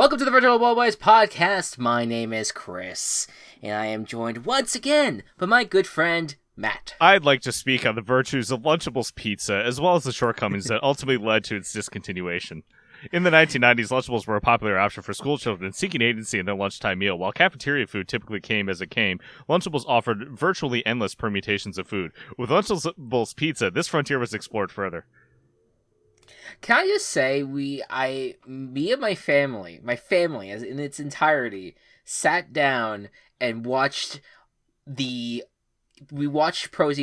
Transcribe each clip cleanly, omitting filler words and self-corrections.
Welcome to the Virtual Boys podcast. My name is Chris, and I am joined once again by my good friend, Matt. I'd like to speak on the virtues of Lunchables pizza, as well as the shortcomings that ultimately led to its discontinuation. In the 1990s, Lunchables were a popular option for school children seeking agency in their lunchtime meal. While cafeteria food typically came as it came, Lunchables offered virtually endless permutations of food. With Lunchables pizza, this frontier was explored further. Can I just say, me and my family as in its entirety, sat down and watched Prosy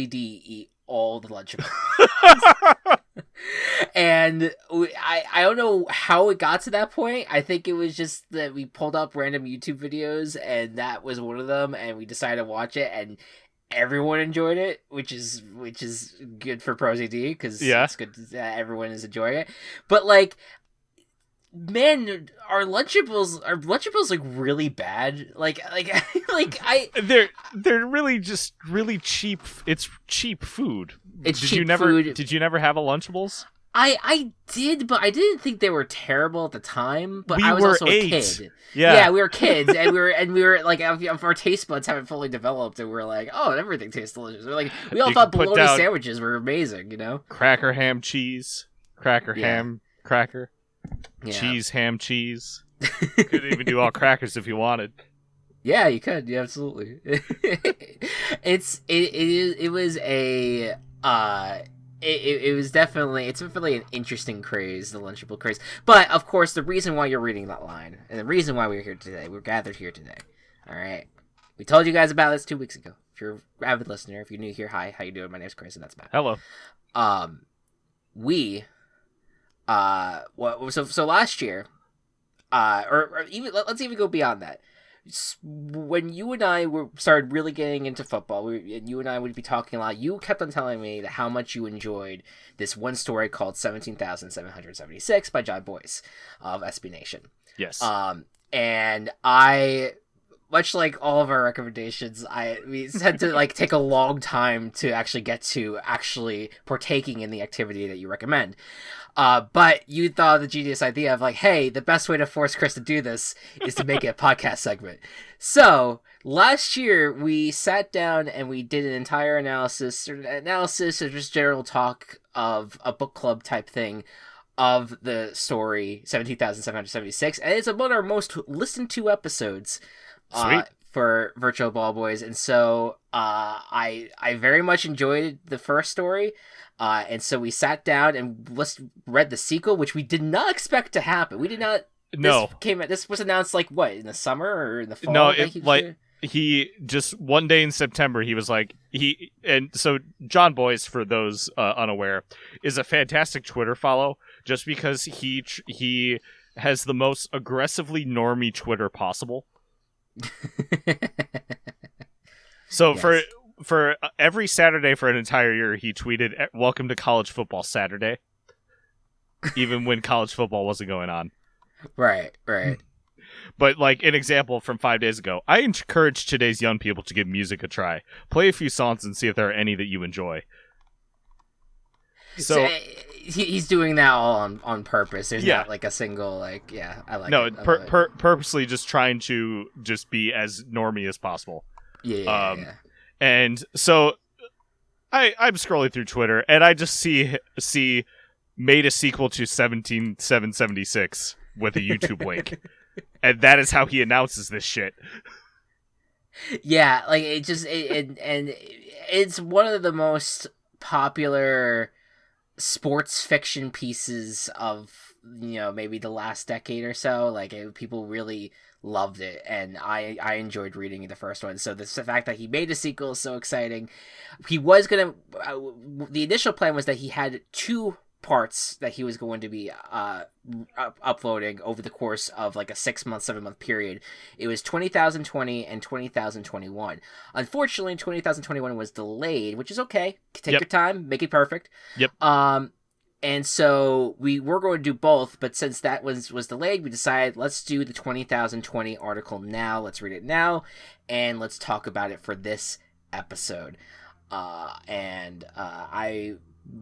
D eat all the Lunchables. And I don't know how it got to that point. I think it was just that we pulled up random YouTube videos, and that was one of them, and we decided to watch it, and everyone enjoyed it, which is good for Prosy D, because it's good that everyone is enjoying it. But like, man, are Lunchables like really bad? They're really just really cheap. It's cheap food. It's did cheap you never food. Did you never have a Lunchables? I did, but I didn't think they were terrible at the time. But I was were also 8. a kid. Yeah, we were kids, and we were like, our taste buds haven't fully developed, and we're like, oh, everything tastes delicious. We all thought bologna sandwiches were amazing, you know? Cracker, ham, cheese. Ham, cracker. Yeah. Cheese, ham, cheese. Could even do all crackers if you wanted. Yeah, you could. Yeah, absolutely. It's definitely an interesting craze, the Lunchable craze. But of course, the reason why you're reading that line, and the reason why we're gathered here today. All right, we told you guys about this 2 weeks ago. If you're an avid listener, if you're new here, hi, how you doing? My name's Chris, and that's Matt. Hello. So last year, or even let's even go beyond that. When you and I started really getting into football, and you and I would be talking a lot, you kept on telling me that how much you enjoyed this one story called 17,776 by Jon Bois of SB Nation. Yes. And I, much like all of our recommendations, we had to like take a long time to actually get to actually partaking in the activity that you recommend. But you thought of the genius idea of like, hey, the best way to force Chris to do this is to make it a podcast segment. So last year we sat down and we did an entire analysis or just general talk of a book club type thing of the story 17,776, and it's one of our most listened to episodes for Virtual Ball Boys. And so I very much enjoyed the first story. And so we sat down and read the sequel, which we did not expect to happen. We did not. No. This was announced like what, in the summer or in the fall? No, he just one day in September he was like so Jon Bois, for those unaware, is a fantastic Twitter follow just because he has the most aggressively normie Twitter possible. So yes. For every Saturday for an entire year, he tweeted, "Welcome to College Football Saturday," even when college football wasn't going on. Right. But, like, an example from 5 days ago, I encourage today's young people to give music a try. Play a few songs and see if there are any that you enjoy. So he's doing that all on purpose. There's not, like, a single, like, I like it. No, purposely just trying to just be as normie as possible. Yeah. And so I'm scrolling through Twitter, and I just see made a sequel to 17,776 with a YouTube link. And that is how he announces this shit. Yeah, like it's one of the most popular sports fiction pieces of, maybe the last decade or so. Like, people really loved it, and I enjoyed reading the first one. So the fact that he made a sequel is so exciting. He was gonna the initial plan was that he had 2 parts that he was going to be uploading over the course of like a 7-month period. It was 20,020 and 20,021. Unfortunately, 20,021 was delayed, which is okay. Take your time, make it perfect. Yep. And so we were going to do both, but since that was delayed, we decided let's do the 20,020 article now. Let's read it now, and let's talk about it for this episode.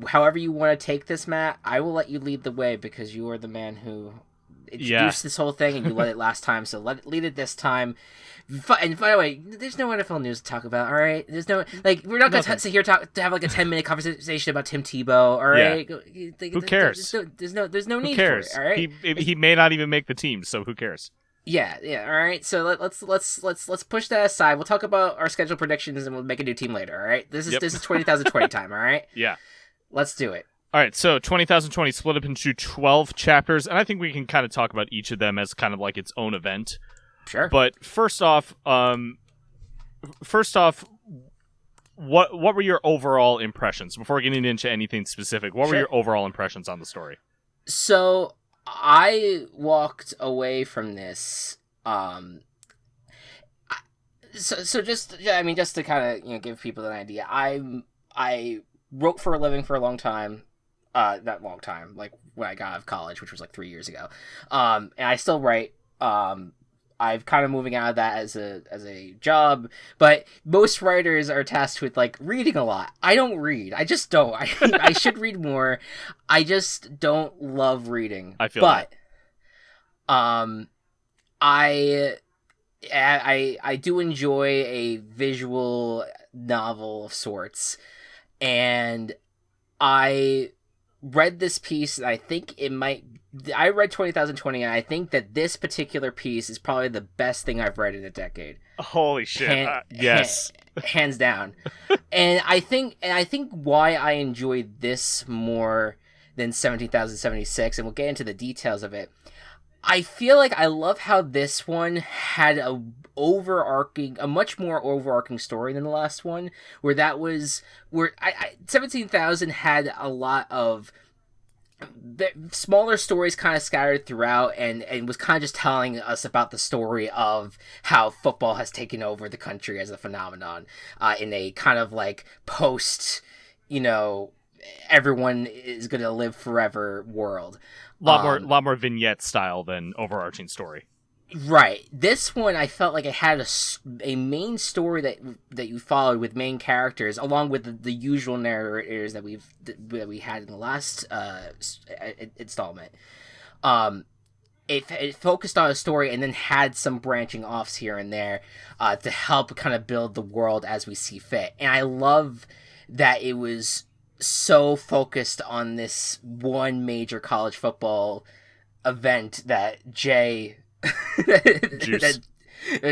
However you want to take this, Matt, I will let you lead the way because you are the man who introduced this whole thing, and you led it last time, so lead it this time. And by the way, there's no NFL news to talk about. All right, there's no we're not going to sit here to have like a 10-minute conversation about Tim Tebow. All right, who cares? There's no need cares? for it. All right, he may not even make the team, so who cares? Yeah. All right. So let's push that aside. We'll talk about our schedule predictions, and we'll make a new team later. All right. This is 20,020 time. All right. Yeah. Let's do it. All right. So 20,020 split up into 12 chapters, and I think we can kind of talk about each of them as kind of like its own event. Sure. But first off, what were your overall impressions before getting into anything specific? What were your overall impressions on the story? So I walked away from this. So just to kind of give people an idea, I wrote for a living for a long time. Not long time, like when I got out of college, which was like 3 years ago. And I still write. I'm kind of moving out of that as a job, but most writers are tasked with like reading a lot. I don't read. I just don't. I should read more. I just don't love reading. I feel but that. I do enjoy a visual novel of sorts, and I read this piece, and I think I read 20,020, and I think that this particular piece is probably the best thing I've read in a decade. Holy shit! Yes, hands down. and I think why I enjoyed this more than 17,076, and we'll get into the details of it. I feel like I love how this one had a much more overarching story than the last one, where 17,000 had a lot of smaller stories kind of scattered throughout, and was kind of just telling us about the story of how football has taken over the country as a phenomenon, in a kind of like post, everyone is going to live forever world. Lot more vignette style than overarching story. Right. This one, I felt like it had a main story that you followed with main characters, along with the usual narrators that we had in the last installment. It focused on a story and then had some branching offs here and there to help kind of build the world as we see fit. And I love that it was so focused on this one major college football event that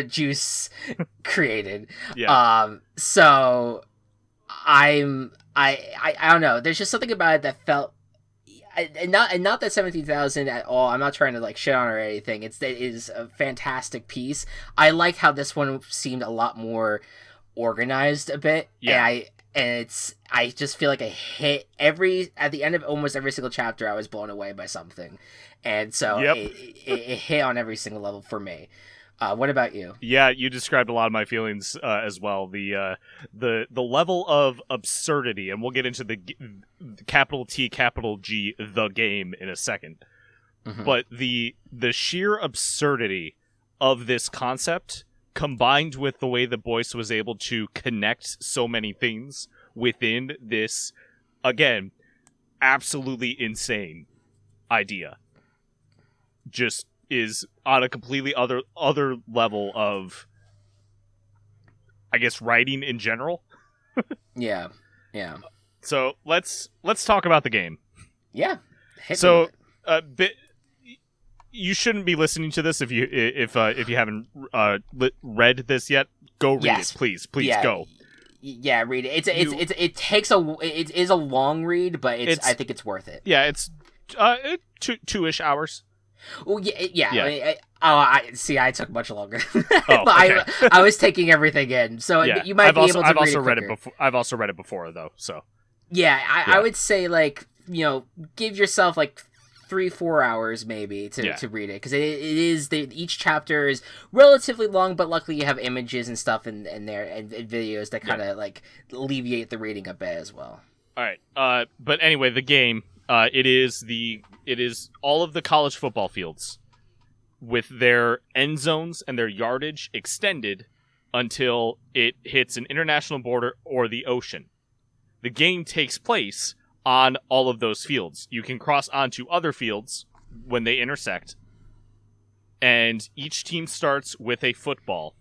Juice created. Yeah. So I don't know. There's just something about it that felt, and not that 17,000 at all. I'm not trying to like shit on her or anything. It is a fantastic piece. I like how this one seemed a lot more organized a bit. Yeah. I just feel like I hit at the end of almost every single chapter, I was blown away by something. And so it hit on every single level for me. What about you? Yeah, you described a lot of my feelings as well. The level of absurdity, and we'll get into the capital T, capital G, the game in a second. Mm-hmm. But the sheer absurdity of this concept, combined with the way that Boyce was able to connect so many things within this, again, absolutely insane idea, just is on a completely other level of, I guess, writing in general. Yeah. So let's talk about the game. Yeah. You shouldn't be listening to this if you haven't read this yet. Go read it, please. Go. Yeah, read it. It is a long read, but I think it's worth it. Yeah, it's 2-ish hours. Well, yeah. I took much longer. Oh, okay. I was taking everything in, so you might be able to. I've also read it before, though. So yeah, I would say give yourself 3-4 hours maybe to read it, because it is each chapter is relatively long, but luckily you have images and stuff in there and videos that kind of alleviate the reading a bit as well. All right, but anyway, the game. It is all of the college football fields with their end zones and their yardage extended until it hits an international border or the ocean. The game takes place on all of those fields. You can cross onto other fields when they intersect, and each team starts with a football.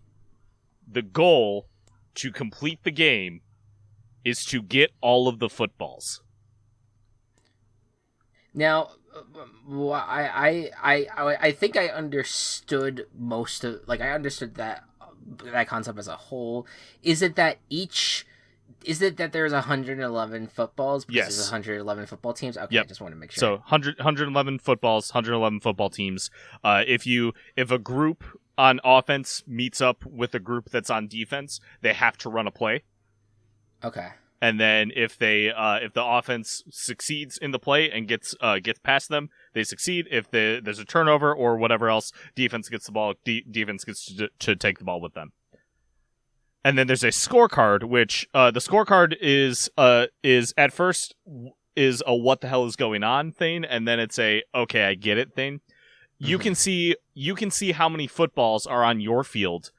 The goal to complete the game is to get all of the footballs. Now, I think I understood most of, like, I understood that concept as a whole. Is it that there's 111 footballs because Yes. there's 111 football teams? Okay, Yep. I just want to make sure. So 111 footballs, 111 football teams. If a group on offense meets up with a group that's on defense, they have to run a play. Okay. And then if the offense succeeds in the play and gets past them, they succeed. If there's a turnover or whatever else, defense gets the ball. Defense gets to take the ball with them. And then there's a scorecard, which the scorecard is at first is a what the hell is going on thing, and then it's a okay, I get it thing. You can see how many footballs are on your field,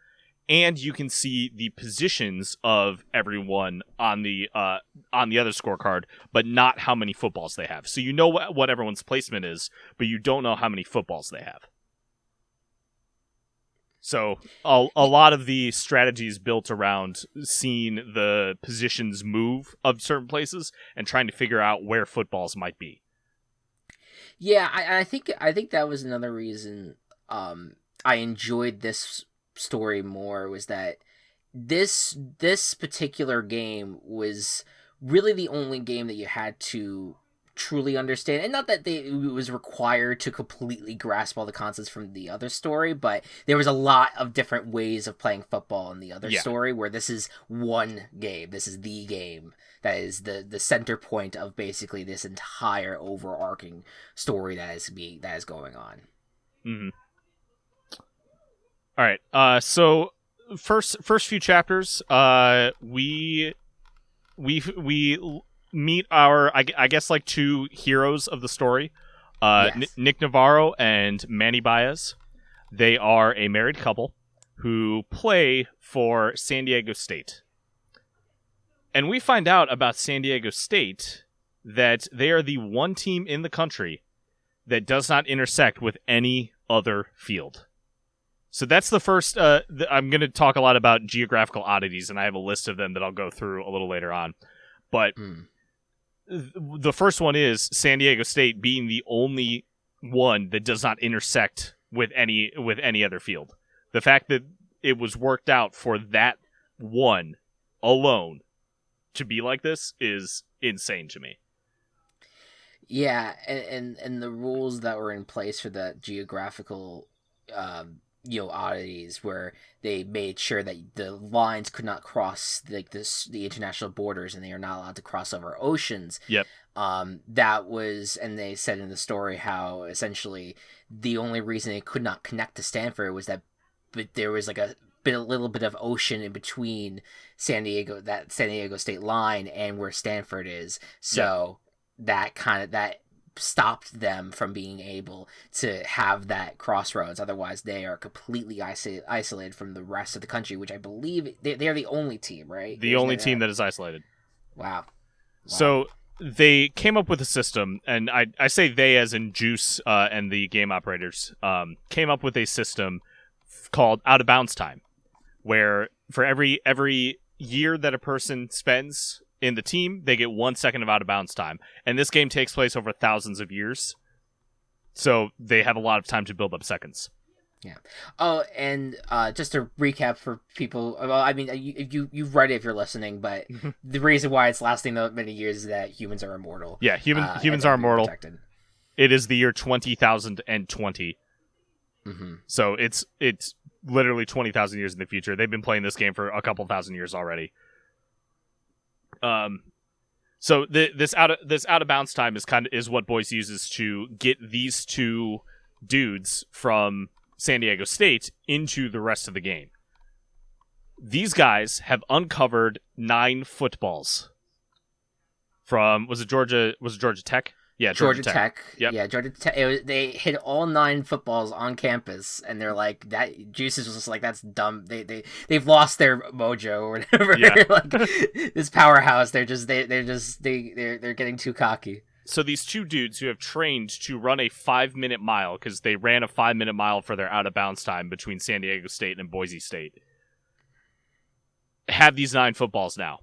and you can see the positions of everyone on the other scorecard, but not how many footballs they have. So you know what everyone's placement is, but you don't know how many footballs they have. So a lot of the strategies built around seeing the positions move of certain places and trying to figure out where footballs might be. Yeah, I think that was another reason I enjoyed this story more, was that this particular game was really the only game that you had to truly understand, and not that it was required to completely grasp all the concepts from the other story, but there was a lot of different ways of playing football in the other story, where this is one game. This is the game that is the center point of basically this entire overarching story that is going on. Mm-hmm. All right. So first few chapters, we meet our, I guess, like two heroes of the story, Yes. Nick Navarro and Manny Baez. They are a married couple who play for San Diego State. And we find out about San Diego State that they are the one team in the country that does not intersect with any other field. So that's the first, I'm going to talk a lot about geographical oddities, and I have a list of them that I'll go through a little later on. But the first one is San Diego State being the only one that does not intersect with any other field. The fact that it was worked out for that one alone to be like this is insane to me. Yeah, and the rules that were in place for the geographical oddities, where they made sure that the lines could not cross the international borders, and they are not allowed to cross over oceans. Yep. That was, and they said in the story how essentially the only reason they could not connect to Stanford was that there was like a little bit of ocean in between San Diego State line and where Stanford is. So that stopped them from being able to have that crossroads. Otherwise, they are completely isolated from the rest of the country, which I believe they are the only team, right? The only team that is isolated. Wow. So they came up with a system, and I say they as in Juice and the game operators came up with a system called out of bounds time, where for every year that a person spends in the team, they get 1 second of out of bounds time. And this game takes place over thousands of years, so they have a lot of time to build up seconds. Yeah. Oh, and just to recap for people, well, I mean, you've read it if you're listening, but the reason why it's lasting that many years is that humans are immortal. Yeah, humans are immortal. Protected. It is the year 20,020. Mm-hmm. So it's literally 20,000 years in the future. They've been playing this game for a couple thousand years already. So this out of bounds time is what Bois uses to get these two dudes from San Diego State into the rest of the game. These guys have uncovered 9 footballs from was it Georgia Tech? Yeah, Georgia Tech. Yep. Yeah, Georgia Tech. They hit all 9 footballs on campus, and they're like, that Juices was just like, that's dumb. They've lost their mojo or whatever. Yeah. Like this powerhouse, they're getting too cocky. So these two dudes who have trained to run a 5-minute mile, because they ran a 5-minute mile for their out-of-bounds time between San Diego State and Boise State, have these 9 footballs now.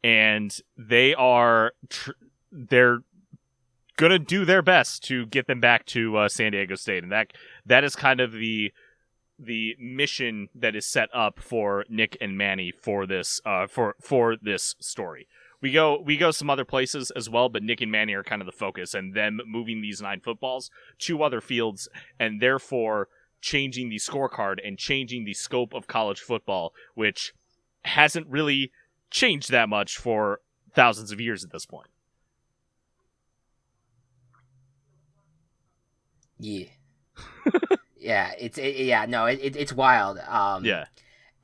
And they are... they're going to do their best to get them back to San Diego State. And that is kind of the mission that is set up for Nick and Manny for this for this story. We go some other places as well, but Nick and Manny are kind of the focus, and them moving these 9 footballs to other fields, and therefore changing the scorecard and changing the scope of college football, which hasn't really changed that much for thousands of years at this point. Yeah. Yeah, it's wild. Yeah.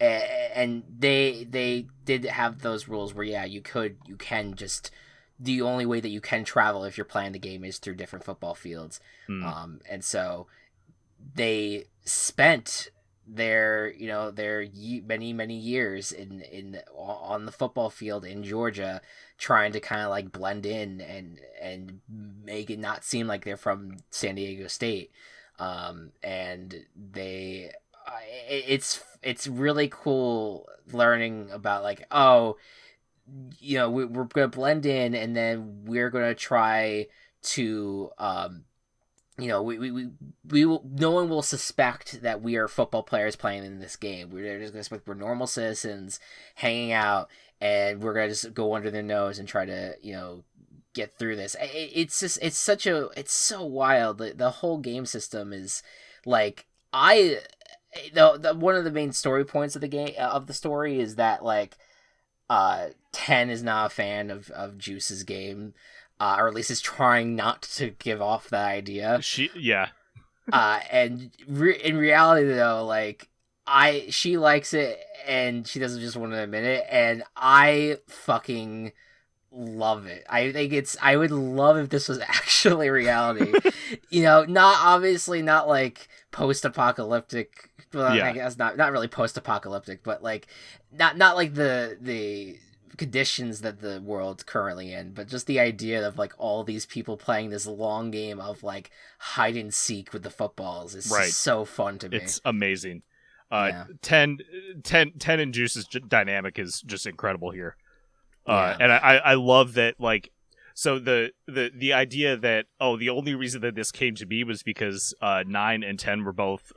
And they did have those rules where you can just, the only way that you can travel if you're playing the game is through different football fields. And so they spent their many years on the football field in Georgia trying to kind of like blend in and make it not seem like they're from San Diego State. And it's really cool learning about like, we're going to blend in, and then we're going to try to, we will, no one will suspect that we are football players playing in this game. We're just going to expect we're normal citizens hanging out, and we're going to just go under their nose and try to, get through this. It's so wild. The whole game system is like, one of the main story points of the game, of the story, is that like 10 is not a fan of Juice's game, or at least is trying not to give off that idea. And in reality though, like she likes it, and she doesn't just want to admit it, and I fucking love it. I would love if this was actually reality. not like post-apocalyptic. Well, yeah. I guess not really post-apocalyptic, but like not like the conditions that the world's currently in, but just the idea of like all these people playing this long game of like hide and seek with the footballs is so fun to me. It's amazing. 10 and Juice's dynamic is just incredible here. And I love that, like, so the idea that the only reason that this came to be was because 9 and 10 were both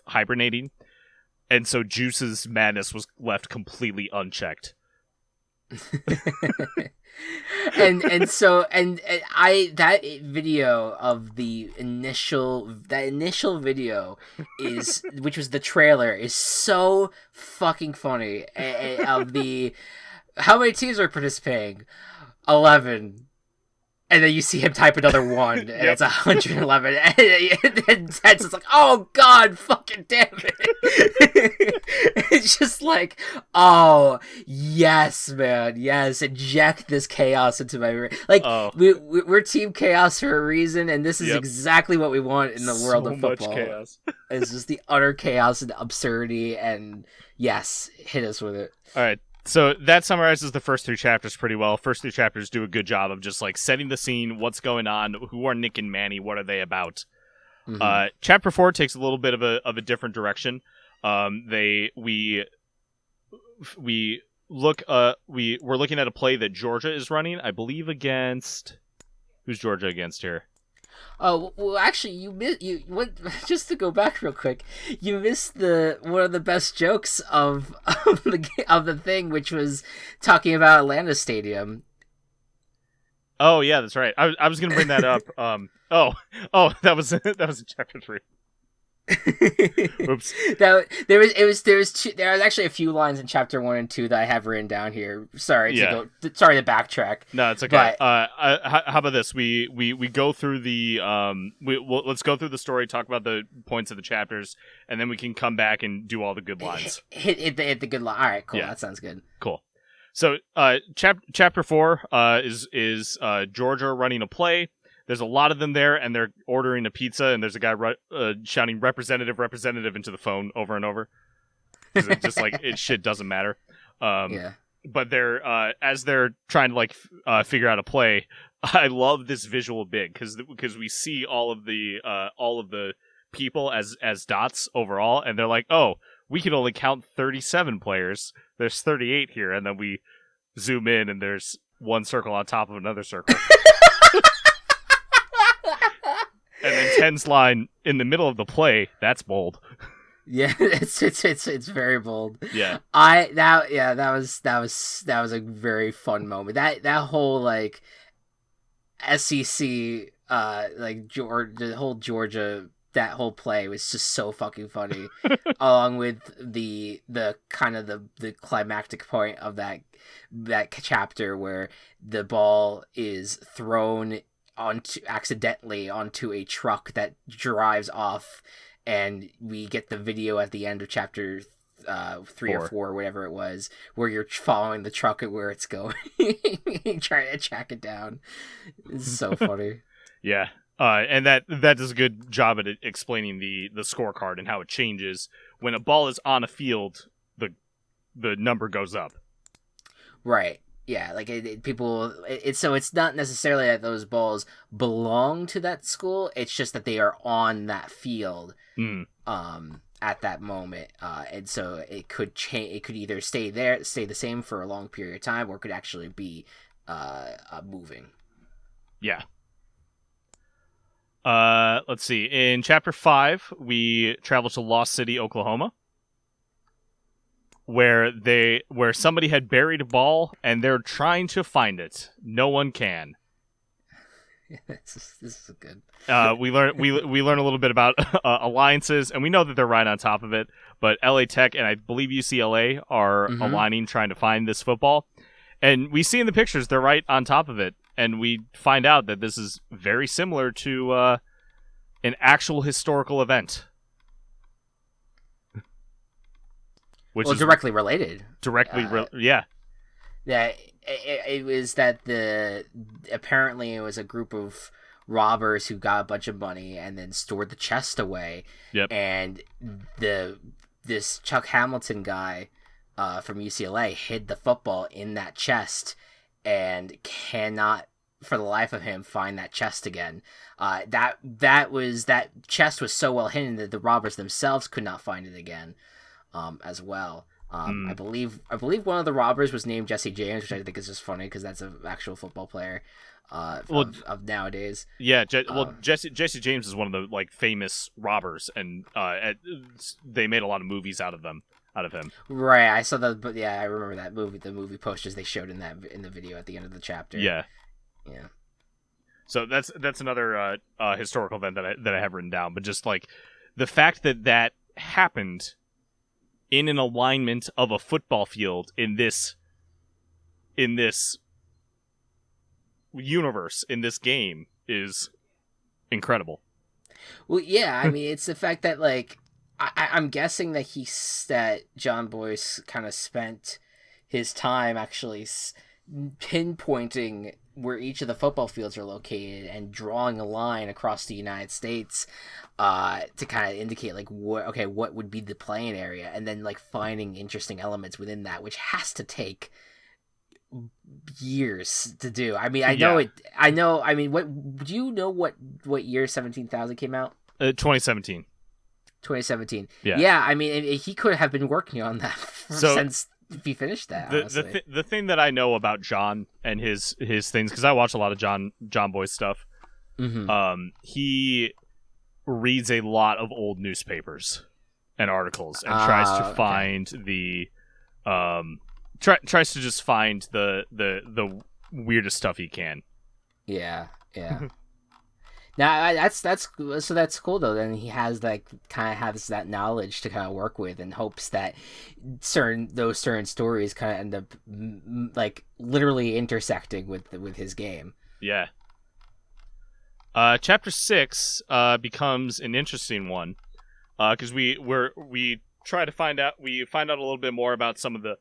hibernating, and so Juice's madness was left completely unchecked. and that video of the initial video which was the trailer, is so fucking funny. Of the, how many teams are participating? 11. And then you see him type another 1, and it's 111. And Ted's just like, oh god, fucking damn it. It's just like, oh, yes, man, yes, inject this chaos into my... Like, we're Team Chaos for a reason, and this is exactly what we want in the world of football. So much chaos. It's just the utter chaos and absurdity, and yes, hit us with it. All right. So that summarizes the first 3 chapters pretty well. First 3 chapters do a good job of just like setting the scene, what's going on, who are Nick and Manny, what are they about. Mm-hmm. Chapter 4 takes a little bit of a different direction. We're looking at a play that Georgia is running, I believe against, who's Georgia against here? Oh, well, actually, you went, just to go back real quick, you missed one of the best jokes of the thing, which was talking about Atlanta Stadium. Oh yeah, that's right. I was gonna bring that up. That was in chapter 3. Oops. There was actually a few lines in chapter 1 and 2 that I have written down here. Sorry to backtrack. No, it's okay. But, how about this? We go through the let's go through the story, talk about the points of the chapters, and then we can come back and do all the good lines. Hit the good line. All right, cool. Yeah. That sounds good. Cool. So, chapter 4 is Georgia running a play. There's a lot of them there, and they're ordering a pizza, and there's a guy shouting representative into the phone over and over. Because it's just like, shit doesn't matter. but they're as they're trying to like figure out a play. I love this visual bit because we see all of the people as dots overall, and they're like, oh, we can only count 37 players. There's 38 here, and then we zoom in, and there's one circle on top of another circle. And then Ten's line in the middle of the play, that's bold. Yeah, it's very bold. Yeah. That was a very fun moment. That whole like SEC like the whole Georgia, that whole play was just so fucking funny. Along with the kind of the climactic point of that chapter where the ball is thrown accidentally onto a truck that drives off, and we get the video at the end of chapter 3 or 4, whatever it was, where you're following the truck and where it's going, trying to track it down. It's so funny. Yeah. And that does a good job at explaining the scorecard and how it changes when a ball is on a field. The number goes up. Right. Yeah, like so it's not necessarily that those balls belong to that school. It's just that they are on that field at that moment, and so it could change. It could either stay the same for a long period of time, or it could actually be moving. Yeah. Let's see. In chapter 5, we travel to Lost City, Oklahoma, where somebody had buried a ball and they're trying to find it. No one can. This is good. We learn a little bit about alliances, and we know that they're right on top of it. But LA Tech and I believe UCLA are aligning, trying to find this football. And we see in the pictures they're right on top of it, and we find out that this is very similar to an actual historical event. Which is directly related. Yeah. Yeah, it was that apparently it was a group of robbers who got a bunch of money and then stored the chest away. Yep. And this Chuck Hamilton guy from UCLA hid the football in that chest and cannot, for the life of him, find that chest again. That chest was so well hidden that the robbers themselves could not find it again. As well. I believe one of the robbers was named Jesse James, which I think is just funny because that's an actual football player of nowadays. Yeah, Jesse James is one of the like famous robbers, and they made a lot of movies out of him. Right, I saw that, but yeah, I remember that movie. The movie posters they showed in the video at the end of the chapter. Yeah. Yeah. So that's another historical event that I have written down, but just like the fact that happened in an alignment of a football field in this universe, in this game, is incredible. Well, yeah, I mean, it's the fact that, like, I'm guessing that Jon Bois kind of spent his time actually pinpointing where each of the football fields are located and drawing a line across the United States to kind of indicate like what would be the playing area, and then like finding interesting elements within that, which has to take years to do. I mean, I mean, what do you know what year 17,000 came out? 2017. 2017. Yeah. Yeah, I mean, he could have been working on that since he finished that. The thing that I know about John and his things, because I watch a lot of Jon Bois stuff. He reads a lot of old newspapers and articles and tries to find tries to just find the weirdest stuff he can. Yeah. Now that's cool though. Then he has that knowledge to kind of work with, and hopes that certain stories kind of end up like literally intersecting with his game. Yeah. Chapter 6 becomes an interesting one because we find out a little bit more about some of the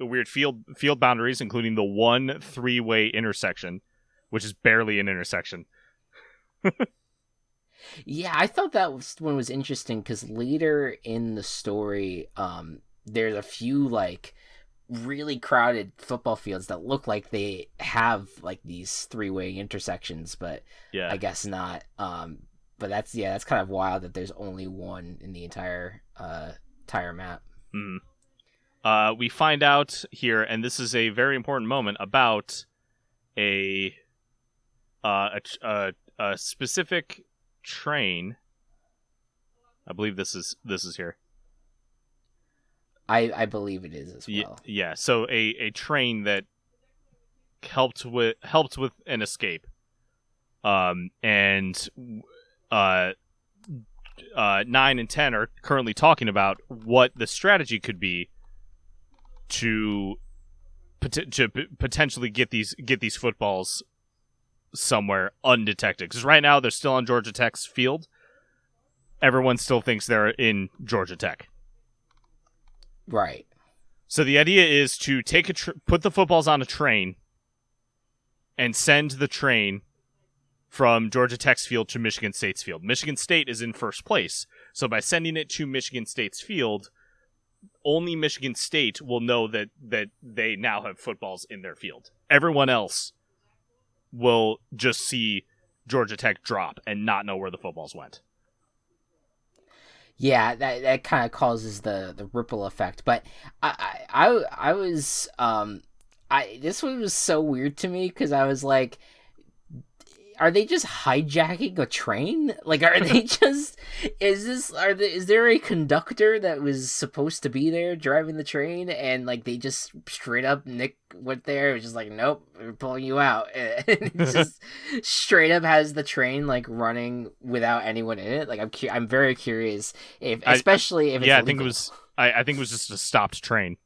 weird field boundaries, including the one 3-way intersection, which is barely an intersection. Yeah, I thought that one was interesting because later in the story, there's a few like really crowded football fields that look like they have like these three-way intersections, but Yeah. I guess not. But that's kind of wild that there's only one in the entire map. We find out here, and this is a very important moment, about a specific train. I believe this is here. I believe it is as well. Yeah. So a train that helped with an escape. And 9 and 10 are currently talking about what the strategy could be to potentially get these footballs somewhere undetected. Because right now they're still on Georgia Tech's field. Everyone still thinks they're in Georgia Tech. Right. So the idea is to put the footballs on a train and send the train from Georgia Tech's field to Michigan State's field. Michigan State is in first place. So by sending it to Michigan State's field, only Michigan State will know that they now have footballs in their field. Everyone else will just see Georgia Tech drop and not know where the footballs went. Yeah, that kind of causes the ripple effect. But I was this one was so weird to me because I was like, are they just hijacking a train? Like, are they just is there a conductor that was supposed to be there driving the train and like they just straight up went there? It was just like, nope, we're pulling you out. And it just straight up has the train like running without anyone in it. Like I'm very curious especially if it's legal. I think it was just a stopped train.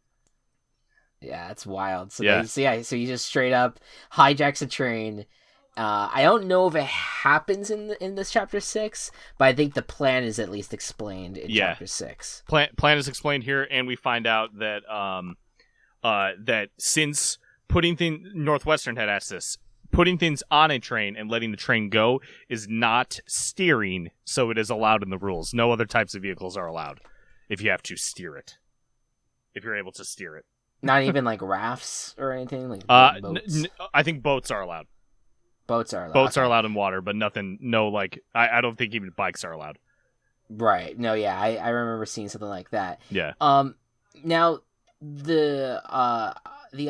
Yeah, it's wild. So yeah. So he just straight up hijacks a train. I don't know if it happens in this chapter 6, but I think the plan is at least explained in chapter 6. Plan is explained here, and we find out that that since Northwestern had asked this, putting things on a train and letting the train go is not steering, so it is allowed in the rules. No other types of vehicles are allowed if you have to steer it. If you're able to steer it. Not even like rafts or anything? Like boats? I think boats are allowed. Boats are allowed. Boats are allowed in water, but nothing. No, like I don't think even bikes are allowed. Right. No. Yeah. I remember seeing something like that. Yeah. Now the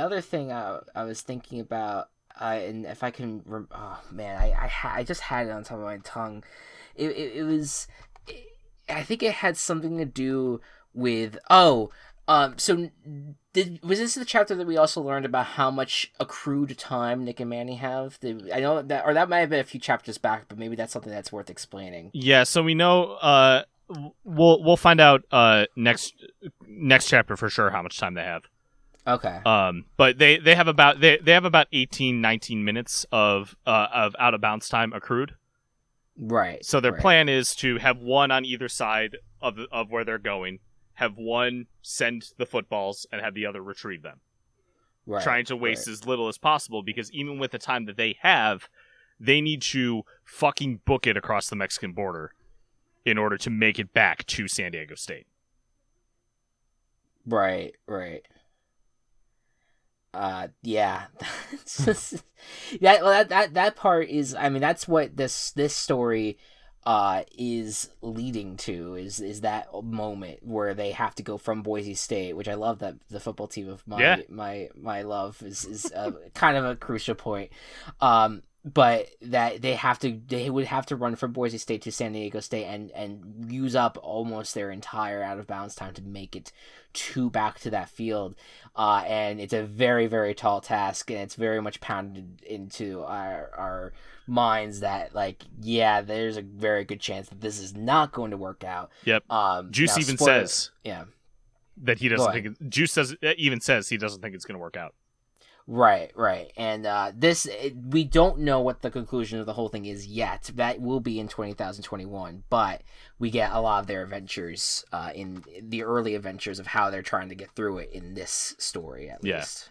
other thing I was thinking about, and if I can, oh man, I just had it on top of my tongue. It was, I think it had something to do with so was this the chapter that we also learned about how much accrued time Nick and Manny have? I know that, or that might have been a few chapters back, but maybe that's something that's worth explaining. Yeah, so we know we'll find out next chapter for sure how much time they have. Okay. But they have about 18, 19 minutes of out of bounds time accrued. Right. So their plan is to have one on either side of where they're going. Have one send the footballs and have the other retrieve them. Right, trying to waste as little as possible, because even with the time that they have, they need to fucking book it across the Mexican border in order to make it back to San Diego State. Right. Yeah. that part is, I mean, that's what this story is leading to is that moment where they have to go from Boise State, which I love that the football team of my love is kind of a crucial point. But that they would have to run from Boise State to San Diego State and use up almost their entire out of bounds time to make it back to that field. And it's a very, very tall task, and it's very much pounded into our minds that, like, yeah, there's a very good chance that this is not going to work out. Yep. Juice even says that he doesn't think Juice even says he doesn't think it's going to work out. Right. And we don't know what the conclusion of the whole thing is yet. That will be in 2021, but we get a lot of their adventures in the early adventures of how they're trying to get through it in this story, at least.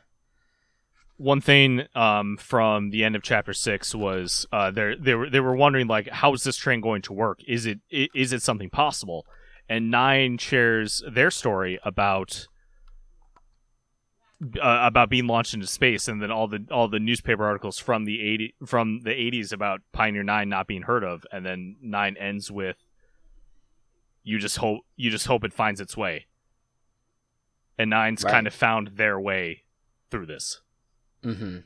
One thing from the end of chapter 6 was they were wondering, like, how is this train going to work? Is it something possible? And 9 shares their story about about being launched into space, and then all the newspaper articles from the 80s about Pioneer 9 not being heard of, and then 9 ends with you just hope it finds its way. And 9's Right. kind of found their way through this. Mm-hmm.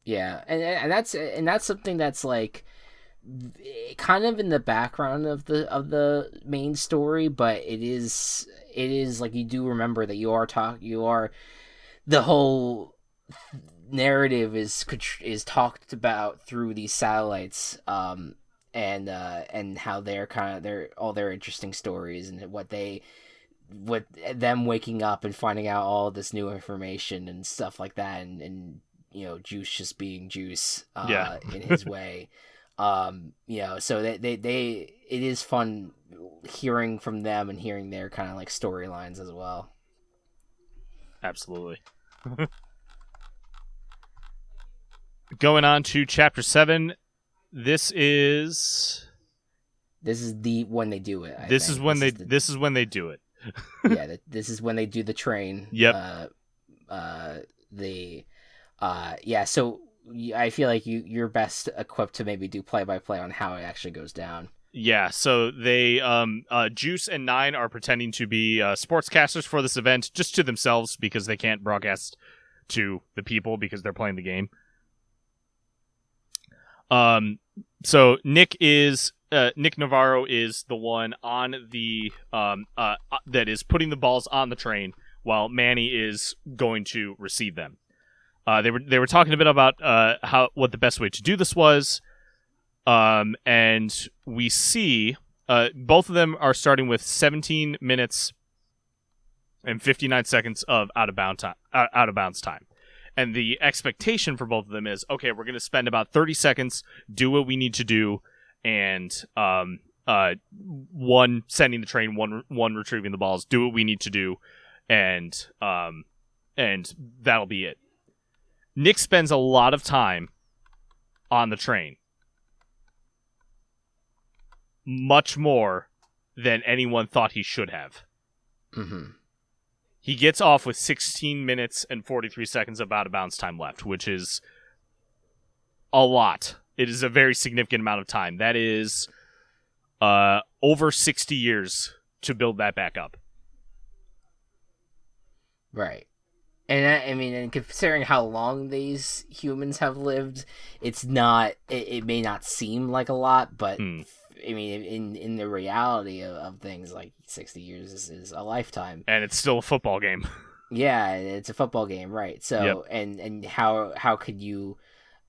Yeah, and that's something that's like kind of in the background of the main story, but it is like you do remember that you are the whole narrative is talked about through these satellites, and how they're kind of all their interesting stories, and what them waking up and finding out all this new information and stuff like that, and Juice just being Juice, in his way. So they it is fun hearing from them and hearing their kind of like storylines as well. Absolutely. Going on to chapter 7. This is the when they do it. This is when they do it. Yeah, this is when they do the train. Yep. So I feel like you're best equipped to maybe do play-by-play on how it actually goes down. Yeah, so they Juice and 9 are pretending to be sportscasters for this event, just to themselves, because they can't broadcast to the people because they're playing the game. So Nick Navarro is the one on the that is putting the balls on the train, while Manny is going to receive them. They were talking a bit about what the best way to do this was, and we see both of them are starting with 17 minutes and 59 seconds of out of bounds time. And the expectation for both of them is, okay, we're going to spend about 30 seconds, do what we need to do, and one sending the train, one retrieving the balls, do what we need to do, and that'll be it. Nick spends a lot of time on the train. Much more than anyone thought he should have. Mm-hmm. He gets off with 16 minutes and 43 seconds of out-of-bounds time left, which is a lot. It is a very significant amount of time. That is over 60 years to build that back up. Right. And considering how long these humans have lived, it's not. It may not seem like a lot, but I mean, in the reality of things, like 60 years is a lifetime. And it's still a football game. Yeah, it's a football game, right? So, yep. and how could you?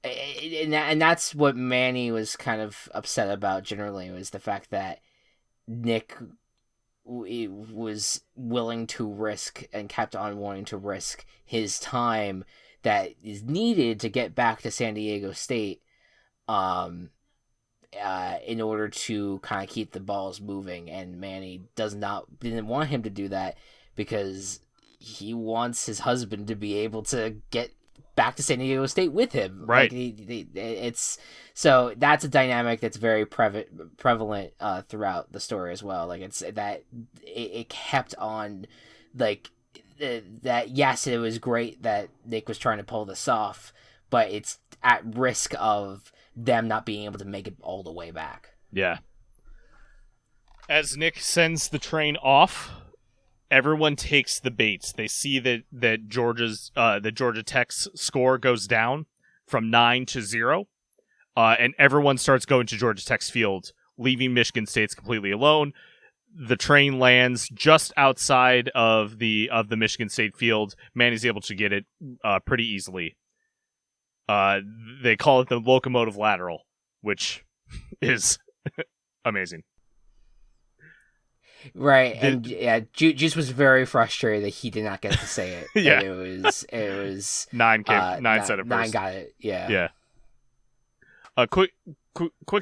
And that's what Manny was kind of upset about generally, was the fact that Nick was willing to risk and kept on wanting to risk his time that is needed to get back to San Diego State, in order to kind of keep the balls moving. And Manny didn't want him to do that because he wants his husband to be able to get back to San Diego State with him. Right. It's so that's a dynamic that's very prevalent throughout the story as well. Like it kept on, like that. Yes, it was great that Nick was trying to pull this off, but it's at risk of them not being able to make it all the way back. Yeah. As Nick sends the train off, everyone takes the bait. They see that Georgia Tech's score goes down from 9-0, and everyone starts going to Georgia Tech's field, leaving Michigan State's completely alone. The train lands just outside of the Michigan State field. Manny's able to get it pretty easily. They call it the locomotive lateral, which is amazing. Right, and Juice was very frustrated that he did not get to say it. Yeah, it was 9 said it first. 9 got it. Yeah. Quick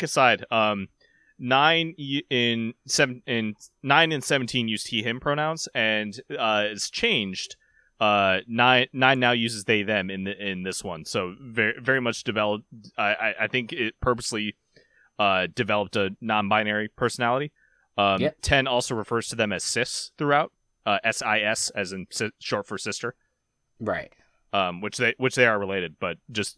aside. 9 and 17 used he/him pronouns, and it's changed. 9 now uses they them in this one, so very very much developed. I think it purposely developed a non-binary personality. 10 also refers to them as sis throughout, SIS as in short for sister. Right. Which they are related, but just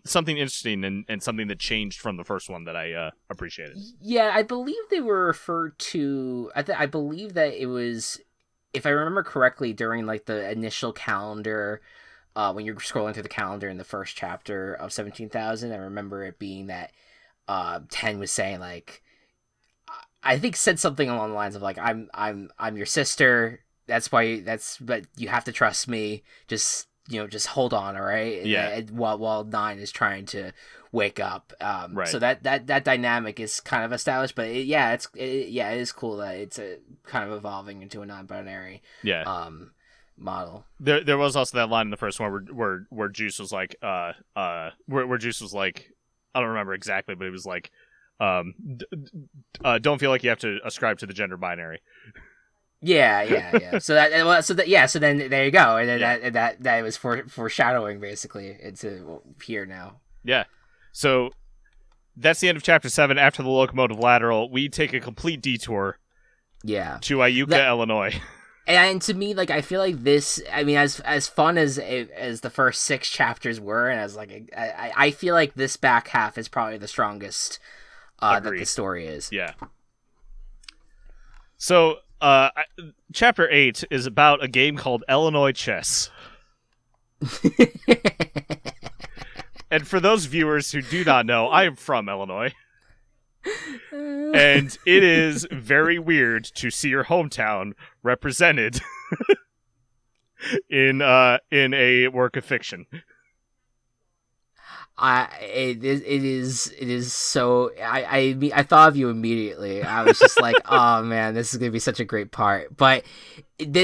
something interesting and something that changed from the first one that I appreciated. Yeah, I believe they were referred to. I believe that it was, if I remember correctly, during like the initial calendar, when you're scrolling through the calendar in the first chapter of 17,000. I remember it being that 10 was saying like, I think said something along the lines of like, I'm your sister. But you have to trust me. Just hold on, all right? Yeah. While 9 is trying to wake up. Right. So that dynamic is kind of established, but it is cool that it's kind of evolving into a non-binary model. There was also that line in the first one where Juice was like, where Juice was like, I don't remember exactly, but it was like, don't feel like you have to ascribe to the gender binary. Yeah. So then there you go, and then that was foreshadowing basically into here now. Yeah. So that's the end of chapter 7. After the locomotive lateral, we take a complete detour. Yeah. To Iuka, Illinois. And to me, like, I feel like this, I mean, as fun as the first 6 chapters were, and as like, I feel like this back half is probably the strongest that the story is. Yeah. So, chapter 8 is about a game called Illinois Chess. And for those viewers who do not know, I am from Illinois. And it is very weird to see your hometown represented in a work of fiction. It is so. I thought of you immediately. I was just like, oh man, this is gonna be such a great part. But it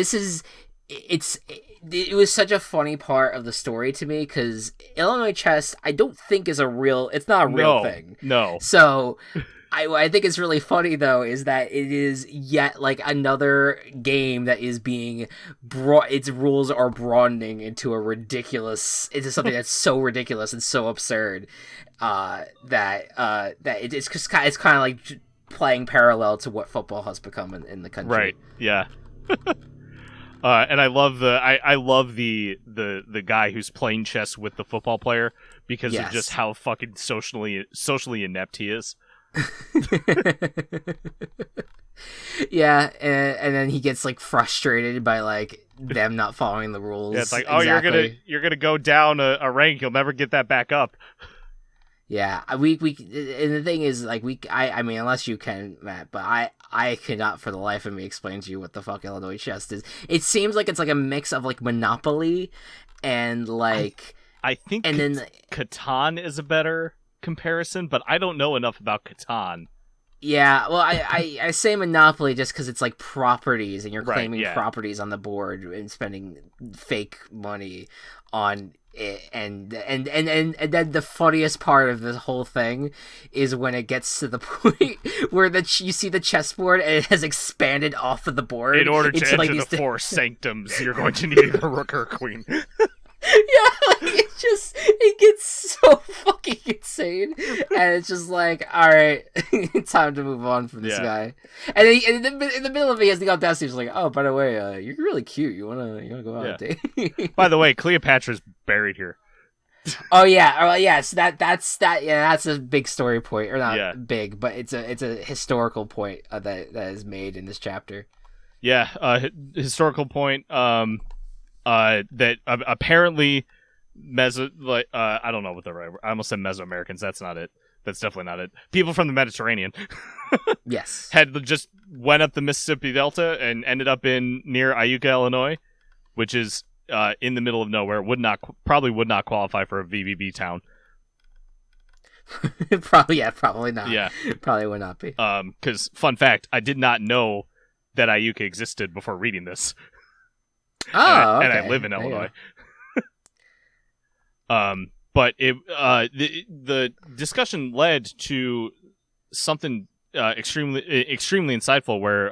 was such a funny part of the story to me because Illinois chess, I don't think it's not a real thing. No. So I think it's really funny though is that it is yet like another game that is being brought. Its rules are broadening into something that's so ridiculous and so absurd that it's kind of like playing parallel to what football has become in the country. Right. Yeah. And I love the guy who's playing chess with the football player because of just how fucking socially inept he is. Yeah, and then he gets like frustrated by like them not following the rules. Yeah, it's like, exactly. you're gonna go down a rank, you'll never get that back up. Yeah, we and the thing is like I mean unless you can, Matt, but I cannot for the life of me explain to you what the fuck Illinois chess is. It seems like it's like a mix of like Monopoly and like I think Catan is a better comparison, but I don't know enough about Catan. Yeah, well, I say Monopoly just because it's like properties and you're claiming properties on the board and spending fake money on it, and then the funniest part of this whole thing is when it gets to the point where you see the chessboard and it has expanded off of the board. In order to enter the 4 sanctums, you're going to need a rook or a queen. Yeah, like it gets so fucking insane, and it's just like, all right, time to move on from this guy. And then in the middle of it, he has to go downstairs. Like, oh, by the way, you're really cute. You wanna go on a date? By the way, Cleopatra's buried here. Oh yeah, so that's a big story point, or not big, but it's a historical point that is made in this chapter. Yeah, historical point. That apparently I don't know what the right. I almost said Mesoamericans. That's not it. That's definitely not it. People from the Mediterranean. Yes. Had just went up the Mississippi Delta and ended up near Iuka, Illinois, which is in the middle of nowhere. Probably would not qualify for a VBB town. Probably not. Yeah, probably would not be. Because fun fact, I did not know that Iuka existed before reading this. Oh, and I live in Illinois. But the discussion led to something extremely insightful, where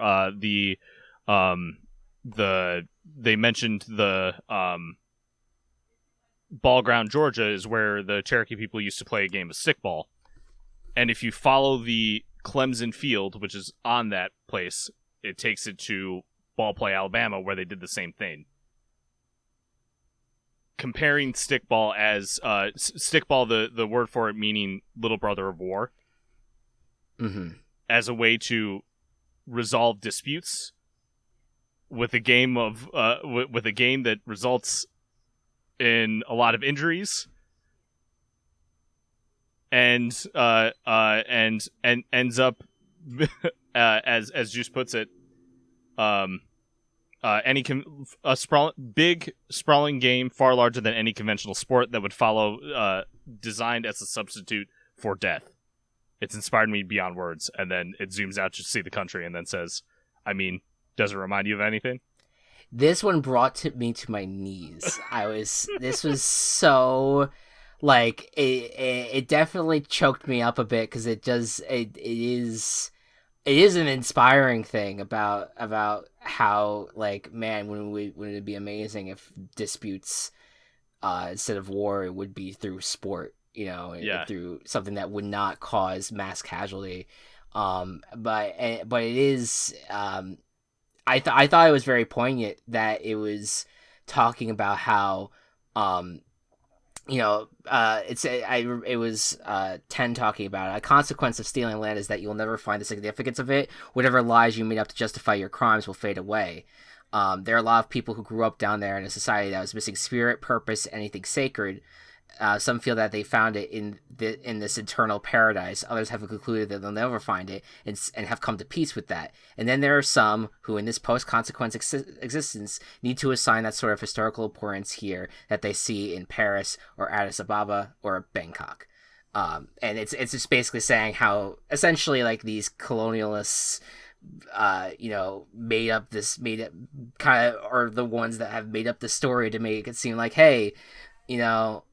they mentioned the Ball Ground, Georgia, is where the Cherokee people used to play a game of stickball, and if you follow the Clemson Field, which is on that place, it takes it to Ball Play, Alabama, where they did the same thing. comparing stickball as stickball, the word for it meaning little brother of war, as a way to resolve disputes with a game with a game that results in a lot of injuries and ends up as Juice puts it, big sprawling game far larger than any conventional sport that would follow, designed as a substitute for death. It's inspired me beyond words. And then it zooms out to see the country and then says, I mean, does it remind you of anything? This one brought me to my knees. This was so, like, it definitely choked me up a bit, because it is an inspiring thing about how, like, man, wouldn't it be amazing if disputes, instead of war, it would be through sport, through something that would not cause mass casualty. But it is, I thought it was very poignant that it was talking about how, it was 10 talking about it. A consequence of stealing land is that you'll never find the significance of it. Whatever lies you made up to justify your crimes will fade away. There are a lot of people who grew up down there in a society that was missing spirit, purpose, anything sacred. Some feel that they found it in this eternal paradise. Others have concluded that they'll never find it and have come to peace with that. And then there are some who, in this post-consequence existence, need to assign that sort of historical importance here that they see in Paris or Addis Ababa or Bangkok. And it's just basically saying how essentially, like, these colonialists, made up kind of, or the ones that have made up the story to make it seem like, hey,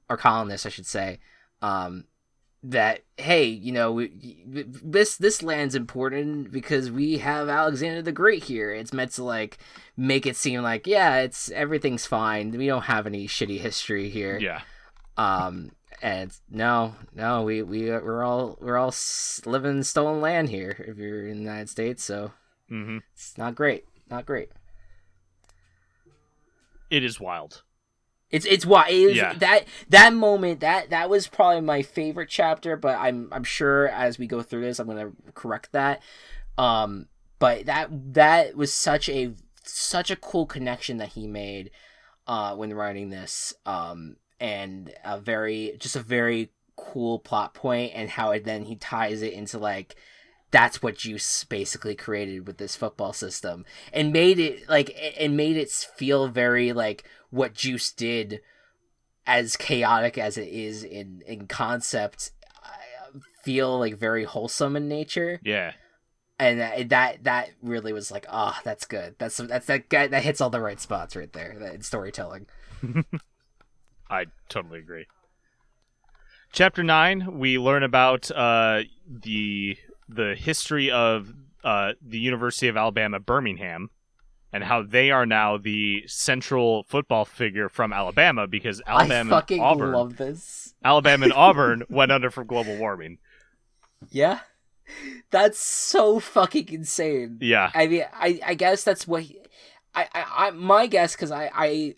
or colonists, I should say, that, hey, this land's important because we have Alexander the Great here. It's meant to, like, make it seem like, yeah, everything's fine. We don't have any shitty history here. Yeah. And no, we're all living in stolen land here if you're in the United States. So It's not great. Not great. It is wild. It's why that moment that was probably my favorite chapter, but I'm sure as we go through this I'm gonna correct that. But that was such a cool connection that he made when writing this, and a very cool plot point, and how he ties it into, like, that's what Juice basically created with this football system, and made it feel very like what Juice did, as chaotic as it is in concept, feel like very wholesome in nature. Yeah. And that really was like, oh, that's good. That's that guy that hits all the right spots right there in storytelling. I totally agree. Chapter 9, we learn about the history of the University of Alabama Birmingham, and how they are now the central football figure from Alabama, because Alabama and Auburn, love this. Alabama and Auburn went under from global warming. Yeah. That's so fucking insane. Yeah. I mean, I guess that's what my guess, because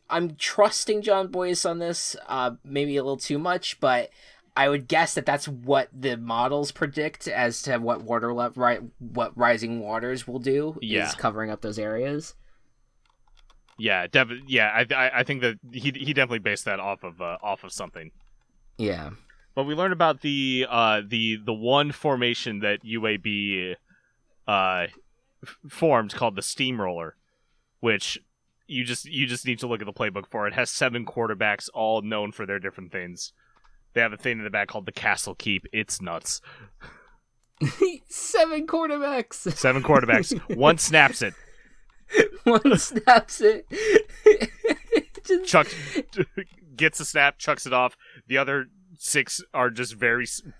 I'm trusting Jon Bois on this, maybe a little too much, but I would guess that that's what the models predict as to what what rising waters will do, is covering up those areas. Yeah, I think that he definitely based that off of something. Yeah. But we learned about the one formation that UAB formed, called the Steamroller, which you just need to look at the playbook for. It has 7 quarterbacks, all known for their different things. They have a thing in the back called the Castle Keep. It's nuts. 7 quarterbacks. 7 quarterbacks. One snaps it. One snaps it. Chuck gets the snap, chucks it off. The other 6 are just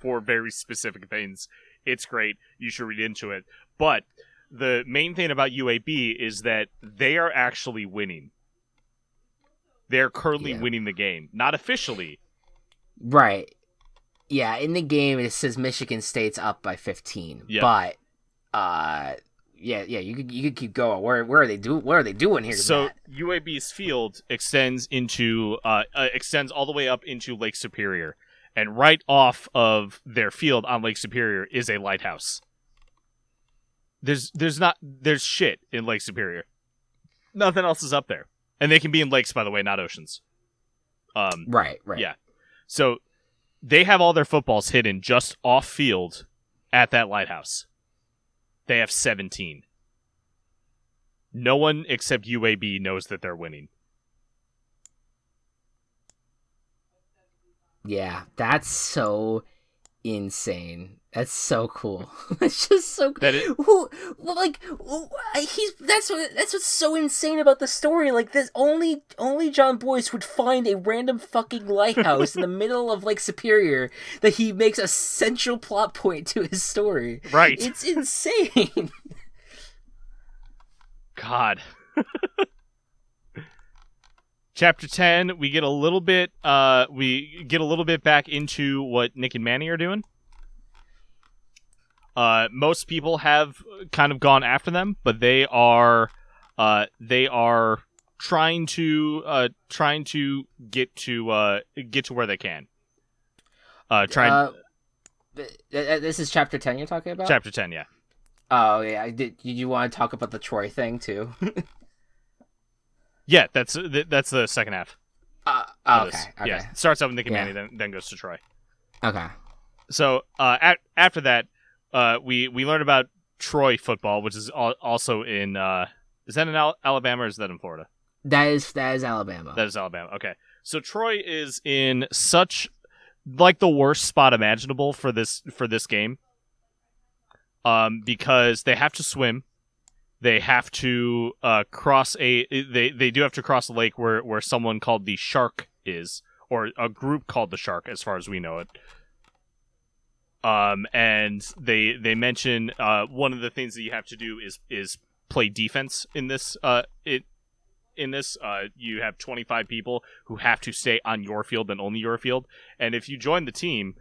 for very specific things. It's great. You should read into it. But the main thing about UAB is that they are actually winning. They're currently winning the game. Not officially. Right. Yeah, in the game it says Michigan State's up by 15. Yeah. But yeah, you could keep going. Where are they doing here? So Matt? UAB's field extends extends all the way up into Lake Superior, and right off of their field on Lake Superior is a lighthouse. There's shit in Lake Superior. Nothing else is up there, and they can be in lakes, by the way, not oceans. Right. Yeah. So they have all their footballs hidden just off field at that lighthouse. They have 17. No one except UAB knows that they're winning. Yeah, that's so insane. That's so cool. It's just so cool. That's what's so insane about the story. Like this, only Jon Bois would find a random fucking lighthouse in the middle of Lake Superior that he makes a central plot point to his story. Right. It's insane. God. Chapter 10, we get a little bit back into what Nick and Manny are doing. Most people have kind of gone after them, but they are trying to get to where they can. This is chapter 10 you're talking about? Chapter 10, yeah. Oh yeah, did you want to talk about the Troy thing too? Yeah, that's the second half. Okay. Yeah, it starts out with Nick and Manny, then goes to Troy. Okay. So after that, we learn about Troy football, which is also in. Is that in Alabama or is that in Florida? That is Alabama. That is Alabama. Okay, so Troy is in such like the worst spot imaginable for this game. Because they have to swim. They have to cross they do have to cross a lake where someone called the Shark is, or a group called the Shark, as far as we know it. And they mention one of the things that you have to do is play defense in this. You have 25 people who have to stay on your field and only your field, and if you join the team,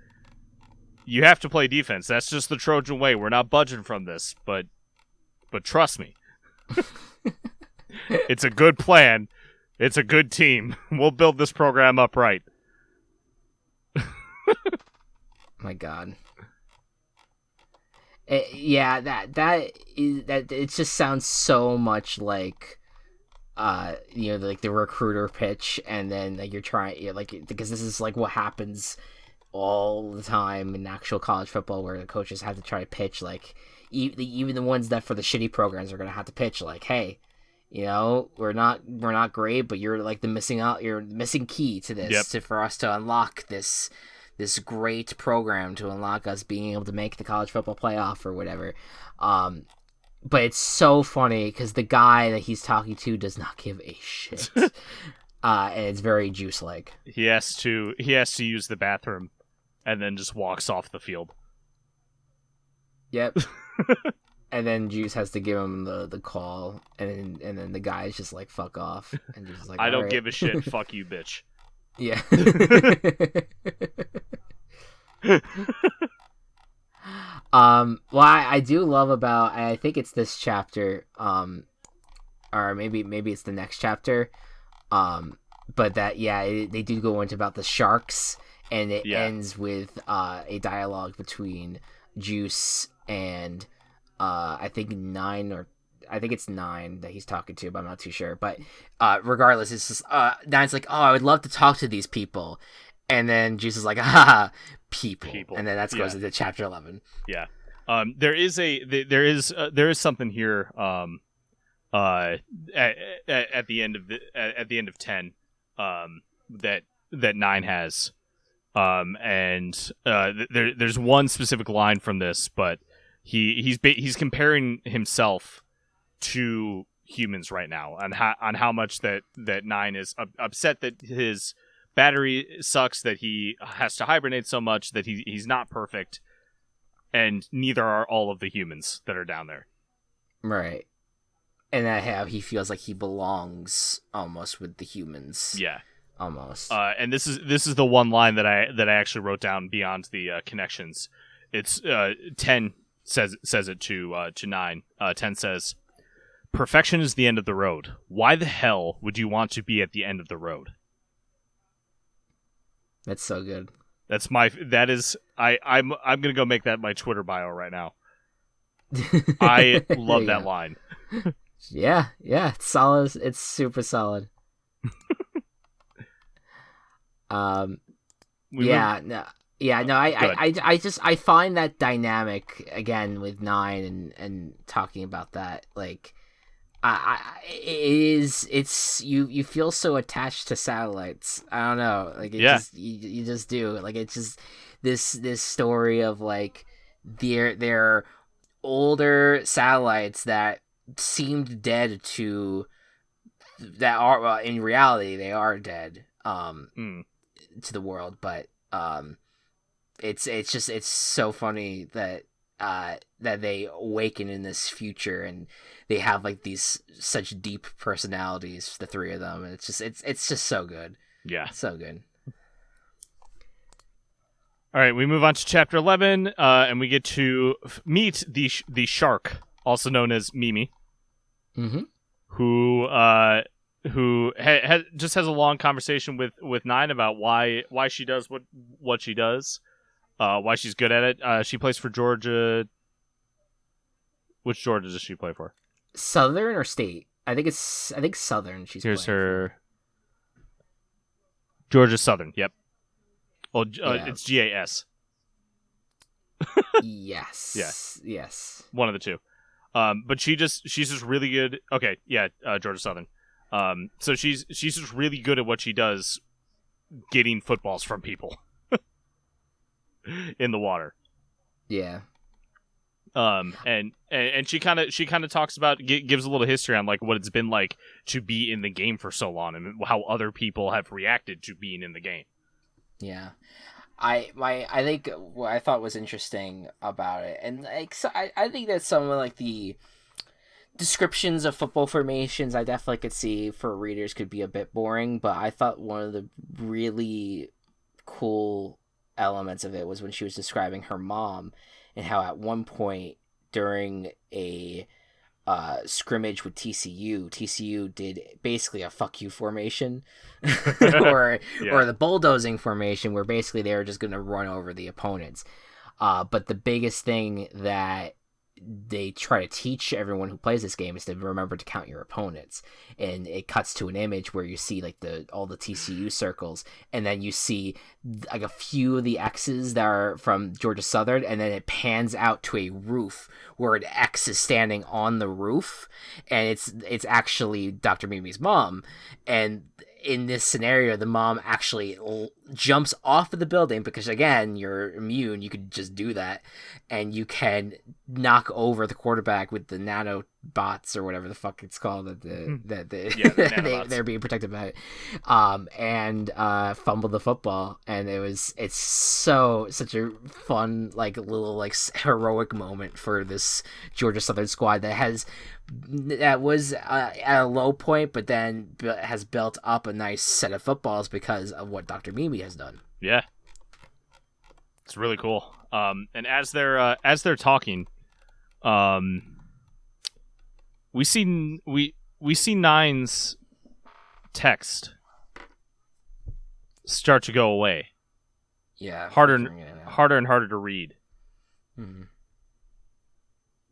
you have to play defense. That's just the Trojan way. We're not budging from this, but trust me. It's a good plan. It's a good team. We'll build this program up right. My God. It just sounds so much like like the recruiter pitch, and then like you're trying because this is like what happens all the time in actual college football, where the coaches have to try to pitch like even the ones that for the shitty programs are going to have to pitch like, hey, we're not great, but you're like the missing key to this. Yep. For us to unlock this great program, to unlock us being able to make the college football playoff or whatever. But it's so funny because the guy that he's talking to does not give a shit. And it's very Juice like. He has to use the bathroom and then just walks off the field. Yep. And then Juice has to give him the call, and then the guy's just like, fuck off. And Juice is like, I don't give a shit, fuck you, bitch. Yeah. Well, I do love about, I think it's this chapter, or maybe it's the next chapter, but that, they do go into about the sharks, and it ends with a dialogue between Juice and I think it's 9 that he's talking to, but I'm not too sure. But regardless, it's just 9's like, oh, I would love to talk to these people, and then Juice is like, people, and then that goes into chapter 11. Yeah. There is something here at the end of 10 that 9 has. There's one specific line from this, but he's comparing himself to humans right now, on how much that 9 is upset that his battery sucks, that he has to hibernate so much, that he's not perfect, and neither are all of the humans that are down there. Right. And that how he feels like he belongs almost with the humans. Yeah. Almost. And this is the one line that I actually wrote down beyond the connections. It's 10 says it to Nine. 10 says, "Perfection is the end of the road. Why the hell would you want to be at the end of the road?" That's so good. I'm gonna go make that my Twitter bio right now. I love that line. Yeah, it's solid. It's super solid. I find that dynamic again with Nine and talking about that, like, it's you feel so attached to satellites. I don't know, like, you just do, like, it's just this story of, like, they're older satellites that seemed dead to that are, well, in reality they are dead to the world, but it's so funny that they awaken in this future and they have, like, these such deep personalities, the three of them, and it's just so good. Yeah, so good. All right, we move on to chapter 11, and we get to meet the shark, also known as Mimi, who just has a long conversation with Nine about why she does what she does, why she's good at it. She plays for Georgia. Which Georgia does she play for? Southern or State? I think Southern. Here's her. Georgia Southern. Yep. Well, it's GAS. Yes. Yeah. Yes. One of the two. But she's just really good. Okay, yeah, Georgia Southern. So she's just really good at what she does, getting footballs from people in the water. Yeah. And she kind of talks about, gives a little history on, like, what it's been like to be in the game for so long and how other people have reacted to being in the game. Yeah. I think what I thought was interesting about it, and, like, so I think that some of, like, the descriptions of football formations I definitely could see for readers could be a bit boring, but I thought one of the really cool elements of it was when she was describing her mom and how at one point during a scrimmage with TCU did basically a fuck you formation or the bulldozing formation, where basically they were just going to run over the opponents. But the biggest thing that they try to teach everyone who plays this game is to remember to count your opponents, and it cuts to an image where you see, like, all the TCU circles, and then you see, like, a few of the X's that are from Georgia Southern, and then it pans out to a roof where an X is standing on the roof, and it's actually Dr. Mimi's mom. And in this scenario, the mom actually jumps off of the building because, again, you're immune. You could just do that, and you can knock over the quarterback with the nanobots or whatever the fuck it's called they're being protected by it, and fumble the football. And it's such a fun, like, little, like, heroic moment for this Georgia Southern squad that was at a low point, but then has built up a nice set of footballs because of what Dr. Mimi has done. Yeah, it's really cool. And as they're talking, we see Nine's text start to go away. Yeah, harder and harder to read. Mm-hmm.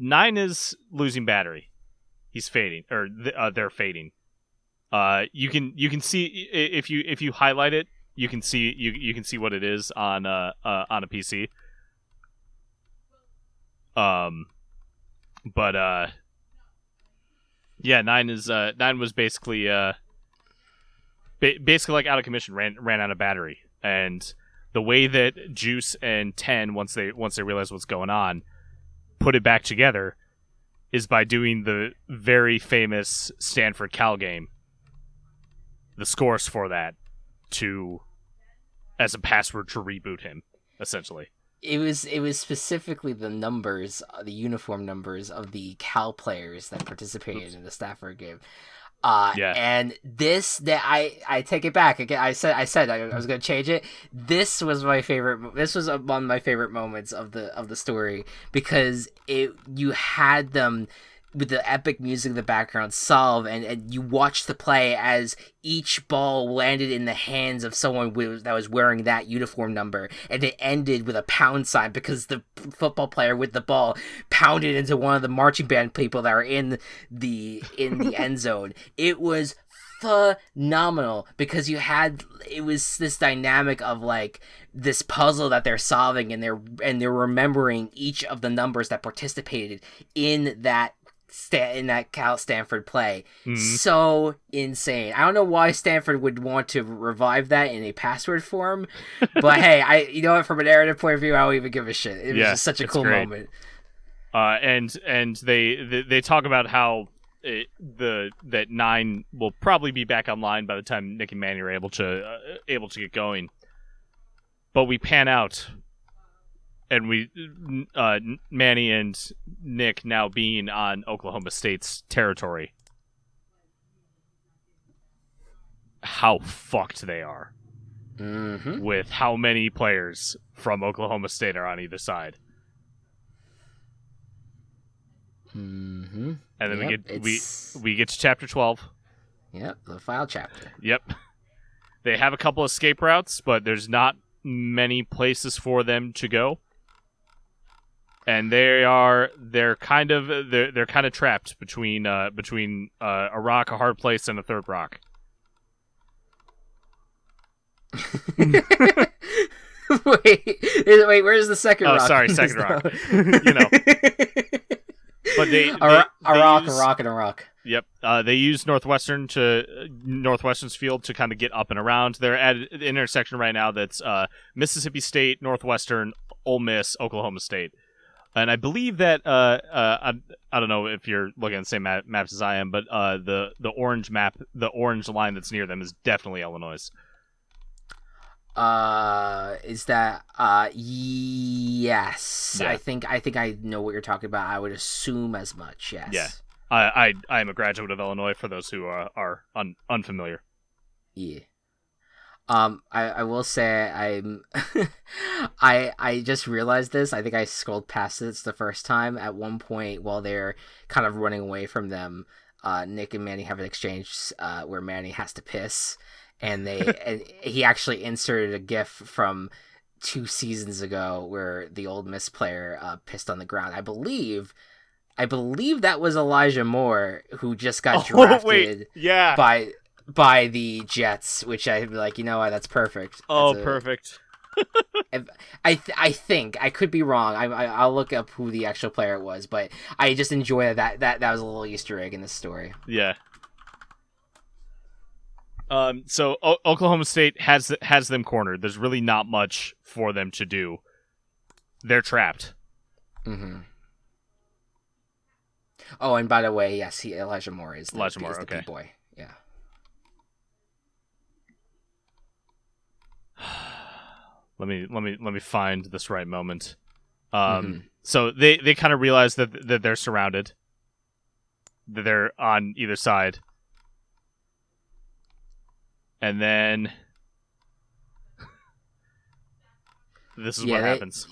Nine is losing battery. He's fading, or they're fading. You can see if you highlight it, you can see what it is on a PC. Yeah, Nine was basically like out of commission, ran out of battery, and the way that Juice and 10, once they realize what's going on, put it back together is by doing the very famous Stanford Cal game, the scores for that, as a password to reboot him, essentially. It was specifically the numbers, the uniform numbers of the Cal players that participated in the Stafford game. Yeah. And this, that I take it back again. I said I was gonna change it. This was my favorite. This was one of my favorite moments of the story, because you had them with the epic music in the background solve, and you watched the play as each ball landed in the hands of someone that was wearing that uniform number, and it ended with a pound sign because the football player with the ball pounded into one of the marching band people that are in the end zone. It was phenomenal, because it was this dynamic of like this puzzle that they're solving, and they're remembering each of the numbers that participated in that Cal Stanford play. So insane. I don't know why Stanford would want to revive that in a password form, but hey, you know what? From a narrative point of view, I don't even give a shit. It was just such a cool moment. And they talk about how that 9 will probably be back online by the time Nick and Manny are able to get going. But we pan out. And Manny and Nick now being on Oklahoma State's territory. How fucked they are. Mm-hmm. With how many players from Oklahoma State are on either side. Mm-hmm. And then we get to chapter 12. Yep, the final chapter. Yep. They have a couple escape routes, but there's not many places for them to go. And they're kind of trapped between a rock, a hard place, and a third rock. wait, where's the second rock? Oh, sorry, second rock. But a rock, and a rock. Yep. They use Northwestern's field to kind of get up and around. They're at an intersection right now that's Mississippi State, Northwestern, Ole Miss, Oklahoma State. And I believe that I don't know if you're looking at the same maps as I am, but the orange map, the orange line that's near them is definitely Illinois. Is that yes. Yeah. I think I know what you're talking about. I would assume as much, yes. Yeah. I am a graduate of Illinois, for those who are unfamiliar. Yeah. I will say I just realized this. I think I scrolled past this the first time. At one point, while they're kind of running away from them, Nick and Manny have an exchange where Manny has to piss, and he actually inserted a GIF from 2 seasons ago where the Ole Miss player pissed on the ground. I believe that was Elijah Moore, who just got drafted by the Jets, which I'd be like, you know what, that's perfect. Perfect. I think I could be wrong. I'll look up who the actual player was, but I just enjoy that was a little Easter egg in the story. Yeah. So Oklahoma State has them cornered. There's really not much for them to do. They're trapped. Mm-hmm. Oh, and by the way, yes, Elijah Moore is the okay. boy. Yeah. Let me find this right moment. So they kind of realize that they're surrounded. That they're on either side. And then this is what happens.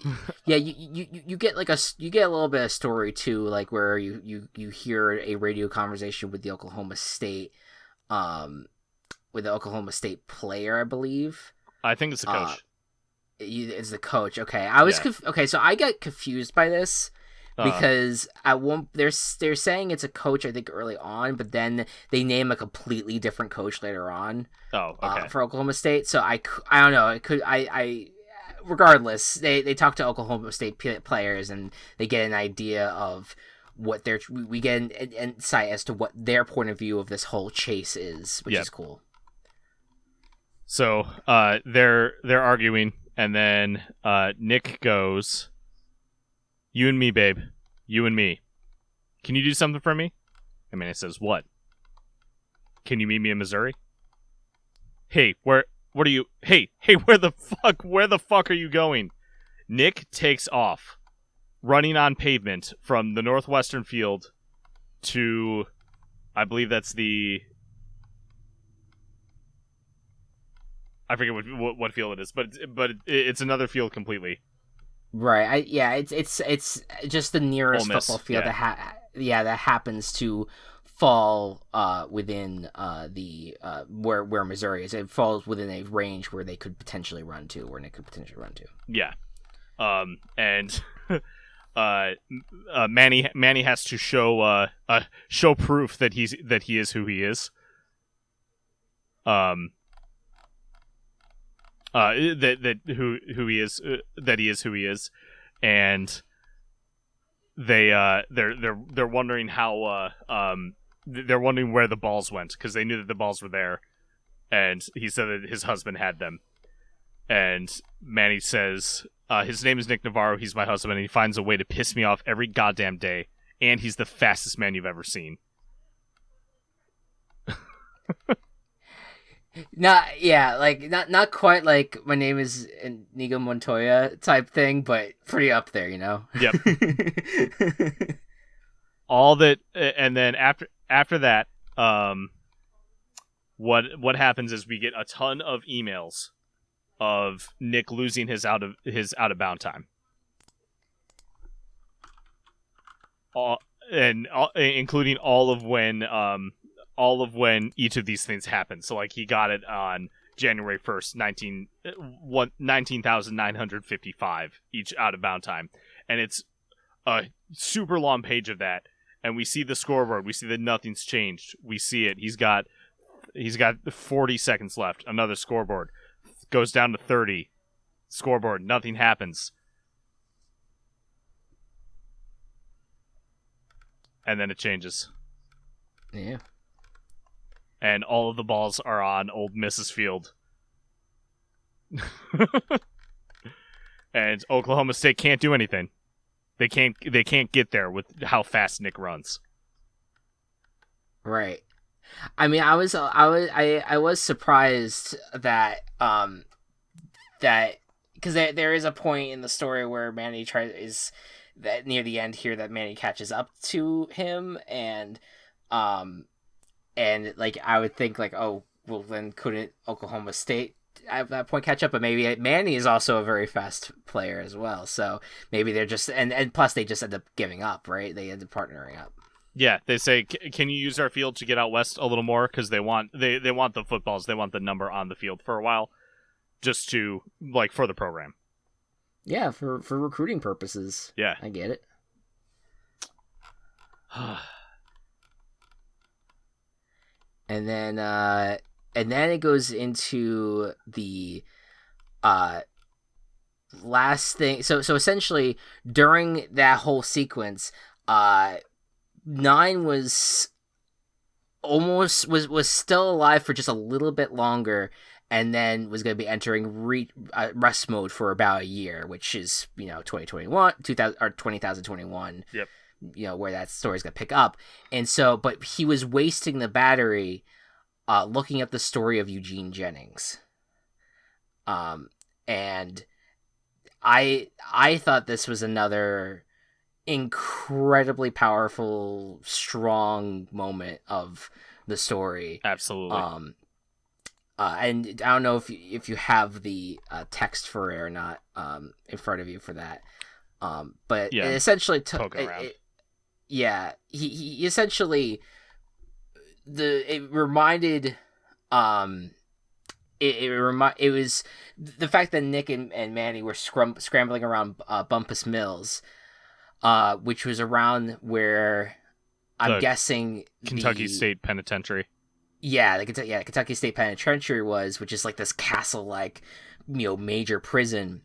Yeah, you get a little bit of story too, like where you hear a radio conversation with the Oklahoma State player, I believe. I think it's the coach. It's the coach. Okay, I was okay. So I got confused by this because they're saying it's a coach, I think, early on, but then they name a completely different coach later on. Oh, okay. For Oklahoma State. So I don't know. It could regardless, they talk to Oklahoma State players and they get an idea of what we get an insight as to what their point of view of this whole chase is, which is cool. So they're arguing, and then Nick goes, "You and me, babe. You and me. Can you do something for me?" And Manny says, "What? Can you meet me in Missouri?" "Hey, what are you? Hey, where the fuck are you going?" Nick takes off, running on pavement from the Northwestern field to, I believe that's the I forget what field it is, but it's another field completely. Right. It's just the nearest Ole Miss, football field yeah. that happens to fall within the where Missouri is. It falls within a range where they could potentially run to, or Nick could potentially run to. Yeah. And Manny has to show proof that he is who he is. That who he is, that he is who he is, and they're wondering how they're wondering where the balls went, because they knew that the balls were there, and he said that his husband had them, and Manny says, his name is Nick Navarro, he's my husband, and he finds a way to piss me off every goddamn day, and he's the fastest man you've ever seen. Not quite like my name is Inigo Montoya type thing, but pretty up there, you know. Yep. All that, and then after that, what happens is we get a ton of emails of Nick losing his out of bound time, including all of when each of these things happened. So like he got it on January 1st, 19,955 each out of bound time, and it's a super long page of that. And we see the scoreboard. We see that nothing's changed. We see it. He's got 40 seconds left. Another scoreboard. Goes down to 30. Scoreboard. Nothing happens. And then it changes. Yeah. And all of the balls are on Old Miss's field. And Oklahoma State can't do anything. They can't get there with how fast Nick runs. Right. I mean, I was surprised that because there is a point in the story where Manny is that near the end here that Manny catches up to him, and like I would think like, oh well, then couldn't Oklahoma State at that point catch up? But maybe Manny is also a very fast player as well, so maybe they're just and plus they just end up giving up, right? They end up partnering up. Yeah, they say, can you use our field to get out west a little more? Because they want the footballs, they want the number on the field for a while, just to, like, for the program. Yeah, for recruiting purposes. Yeah. I get it. And then it goes into the last thing. So essentially, during that whole sequence, 9 was still alive for just a little bit longer, and then was going to be entering rest mode for about a year, which is 2021 or 2021. Yep. Where that story's going to pick up, and so but he was wasting the battery, looking at the story of Eugene Jennings, and I thought this was another incredibly powerful, strong moment of the story. Absolutely. And I don't know if you have the text for it or not in front of you for that. But yeah, it essentially he essentially it reminded it was the fact that Nick and Manny were scrambling around Bumpus Mills, which was around where I'm guessing Kentucky State Penitentiary. Yeah, the Kentucky State Penitentiary was, which is like this castle-like, major prison.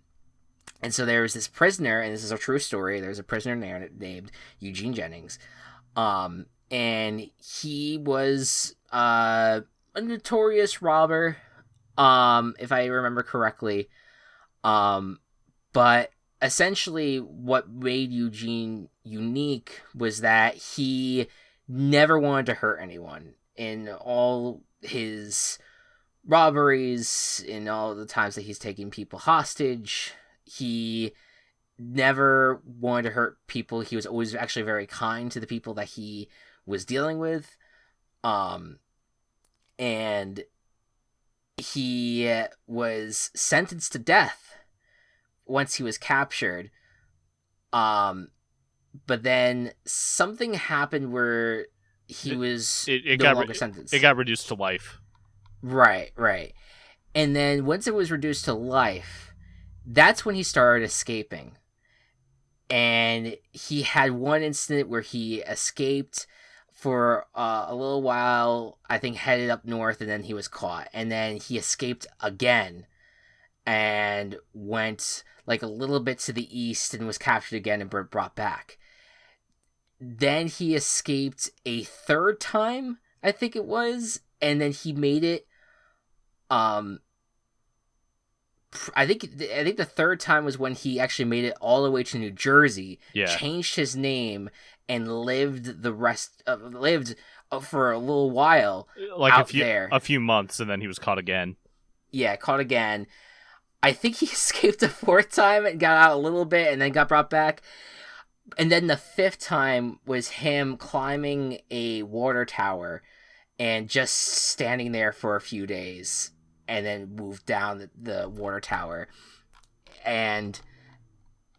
And so there was this prisoner, and this is a true story. There's a prisoner there named Eugene Jennings, and he was a notorious robber, if I remember correctly. But essentially, what made Eugene unique was that he never wanted to hurt anyone. In all his robberies, in all the times that he's taking people hostage, he never wanted to hurt people. He was always actually very kind to the people that he was dealing with. And he was sentenced to death once he was captured. But then something happened where he was no longer sentenced. It got reduced to life. Right. And then once it was reduced to life, that's when he started escaping. And he had one incident where he escaped for a little while, I think headed up north, and then he was caught. And then he escaped again and went like a little bit to the east and was captured again and brought back. Then he escaped a third time, I think it was, and then he made it. I think the third time was when he actually made it all the way to New Jersey, changed his name, and lived for a little while, like a few months, and then he was caught again. Yeah, caught again. I think he escaped a fourth time and got out a little bit, and then got brought back. And then the fifth time was him climbing a water tower and just standing there for a few days, and then moved down the water tower. And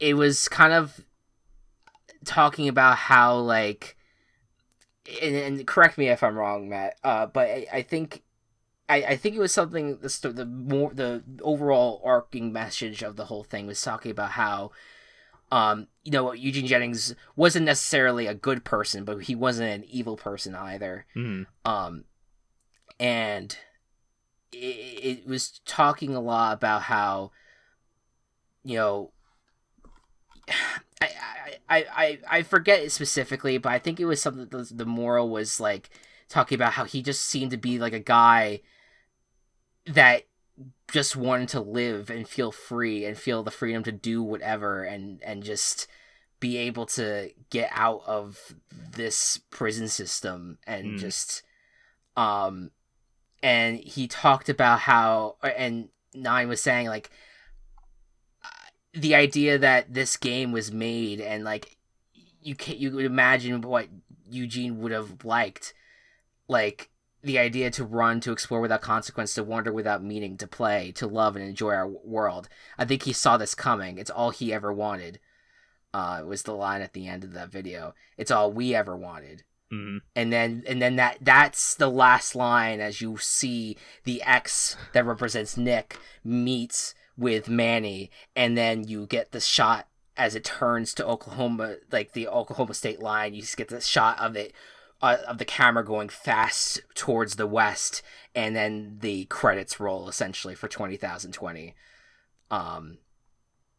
it was kind of talking about how, like, and correct me if I'm wrong, Matt, but I think it was something, the overall arcing message of the whole thing was talking about how, Eugene Jennings wasn't necessarily a good person, but he wasn't an evil person either. Mm-hmm. And it was talking a lot about how, I forget it specifically, but I think it was something, the moral was like talking about how he just seemed to be like a guy that just wanted to live and feel free and feel the freedom to do whatever and just be able to get out of this prison system and just and he talked about how, and Nine was saying, like, the idea that this game was made, and like you would imagine what Eugene would have liked, like the idea to run, to explore without consequence, to wander without meaning, to play, to love and enjoy our world. I think he saw this coming. It's all he ever wanted. Was the line at the end of that video. It's all we ever wanted. Mm-hmm. And then that's the last line, as you see the X that represents Nick meets with Manny, and then you get the shot as it turns to Oklahoma, like the Oklahoma state line. You just get the shot of it, of the camera going fast towards the west, and then the credits roll essentially for 20,020.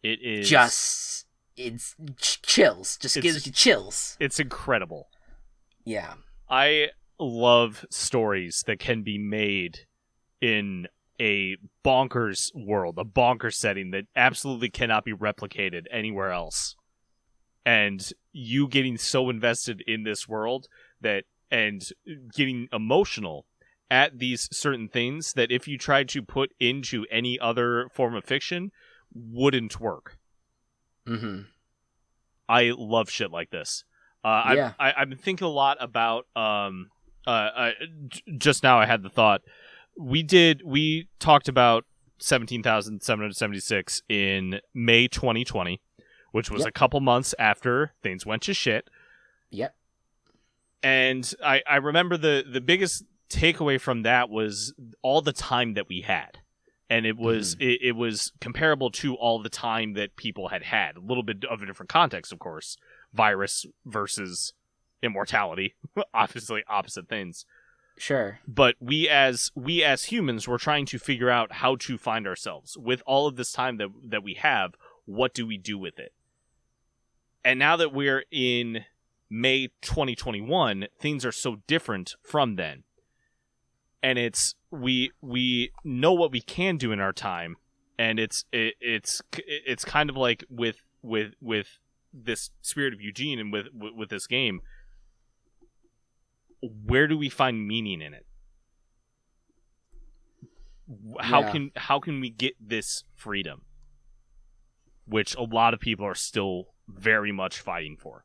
It is it's chills. Just gives you chills. It's incredible. Yeah. I love stories that can be made in a bonkers world, a bonkers setting that absolutely cannot be replicated anywhere else. And you getting so invested in this world and getting emotional at these certain things that if you tried to put into any other form of fiction, wouldn't work. Mm-hmm. I love shit like this. Yeah. I've been thinking a lot about. Just now, I had the thought. We talked about 17,776 in May 2020, which was a couple months after things went to shit. Yep. And I remember the biggest takeaway from that was all the time that we had. And it was it was comparable to all the time that people had. A little bit of a different context, of course. Virus versus immortality. Obviously opposite things. Sure. But we as humans were trying to figure out how to find ourselves. With all of this time that we have, what do we do with it? And now that we're in May 2021, things are so different from then. And it's we know what we can do in our time, and it's kind of like with this spirit of Eugene and with this game. Where do we find meaning in it? How can we get this freedom, which a lot of people are still very much fighting for?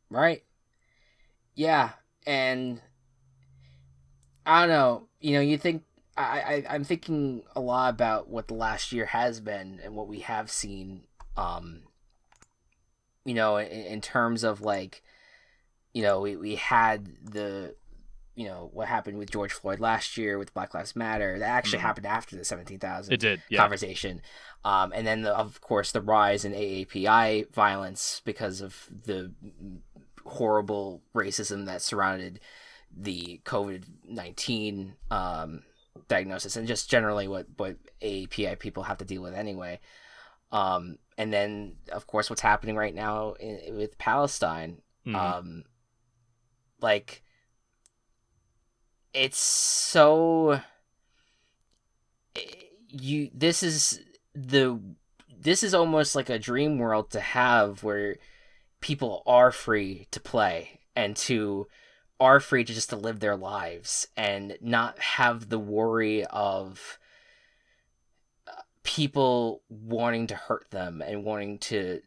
Right. Yeah, and I don't know. You think I'm thinking a lot about what the last year has been and what we have seen. In terms of like, we had the, what happened with George Floyd last year with Black Lives Matter. That actually happened after the 17,000 It did, yeah. conversation. And then, of course, the rise in AAPI violence because of the horrible racism that surrounded the COVID-19 diagnosis, and just generally what AAPI people have to deal with anyway. And then, of course, what's happening right now with Palestine. Like, it's so... This is almost like a dream world to have, where people are free to play and are free to just to live their lives and not have the worry of people wanting to hurt them and wanting to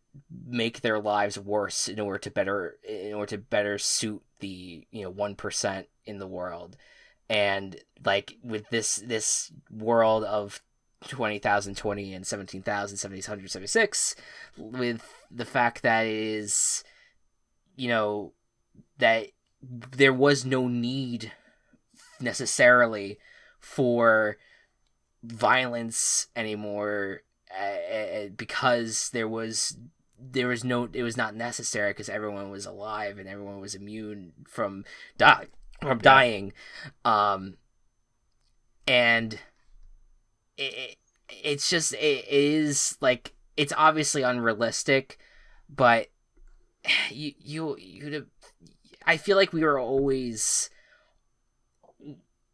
make their lives worse in order to better suit the 1% in the world. And like with this world of 20,020 and 17,776, with the fact that it is, that there was no need necessarily for violence anymore, because it was not necessary, because everyone was alive and everyone was immune from dying. And it's just, it is like, it's obviously unrealistic, but I feel like we were always...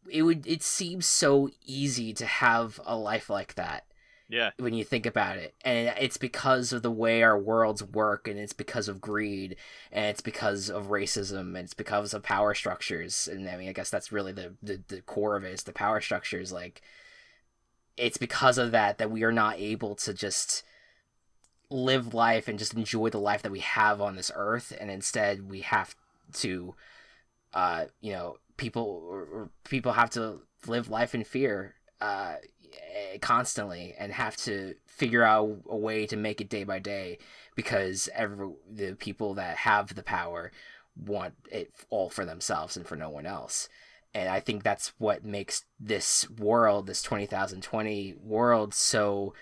It seems so easy to have a life like that. Yeah. When you think about it. And it's because of the way our worlds work, and it's because of greed, and it's because of racism, and it's because of power structures. And I mean, I guess that's really the core of it, is the power structures. Like, it's because of that we are not able to just live life and just enjoy the life that we have on this earth, and instead we have to people have to live life in fear constantly, and have to figure out a way to make it day by day, because the people that have the power want it all for themselves and for no one else. And I think that's what makes this world, this 20,020 world, so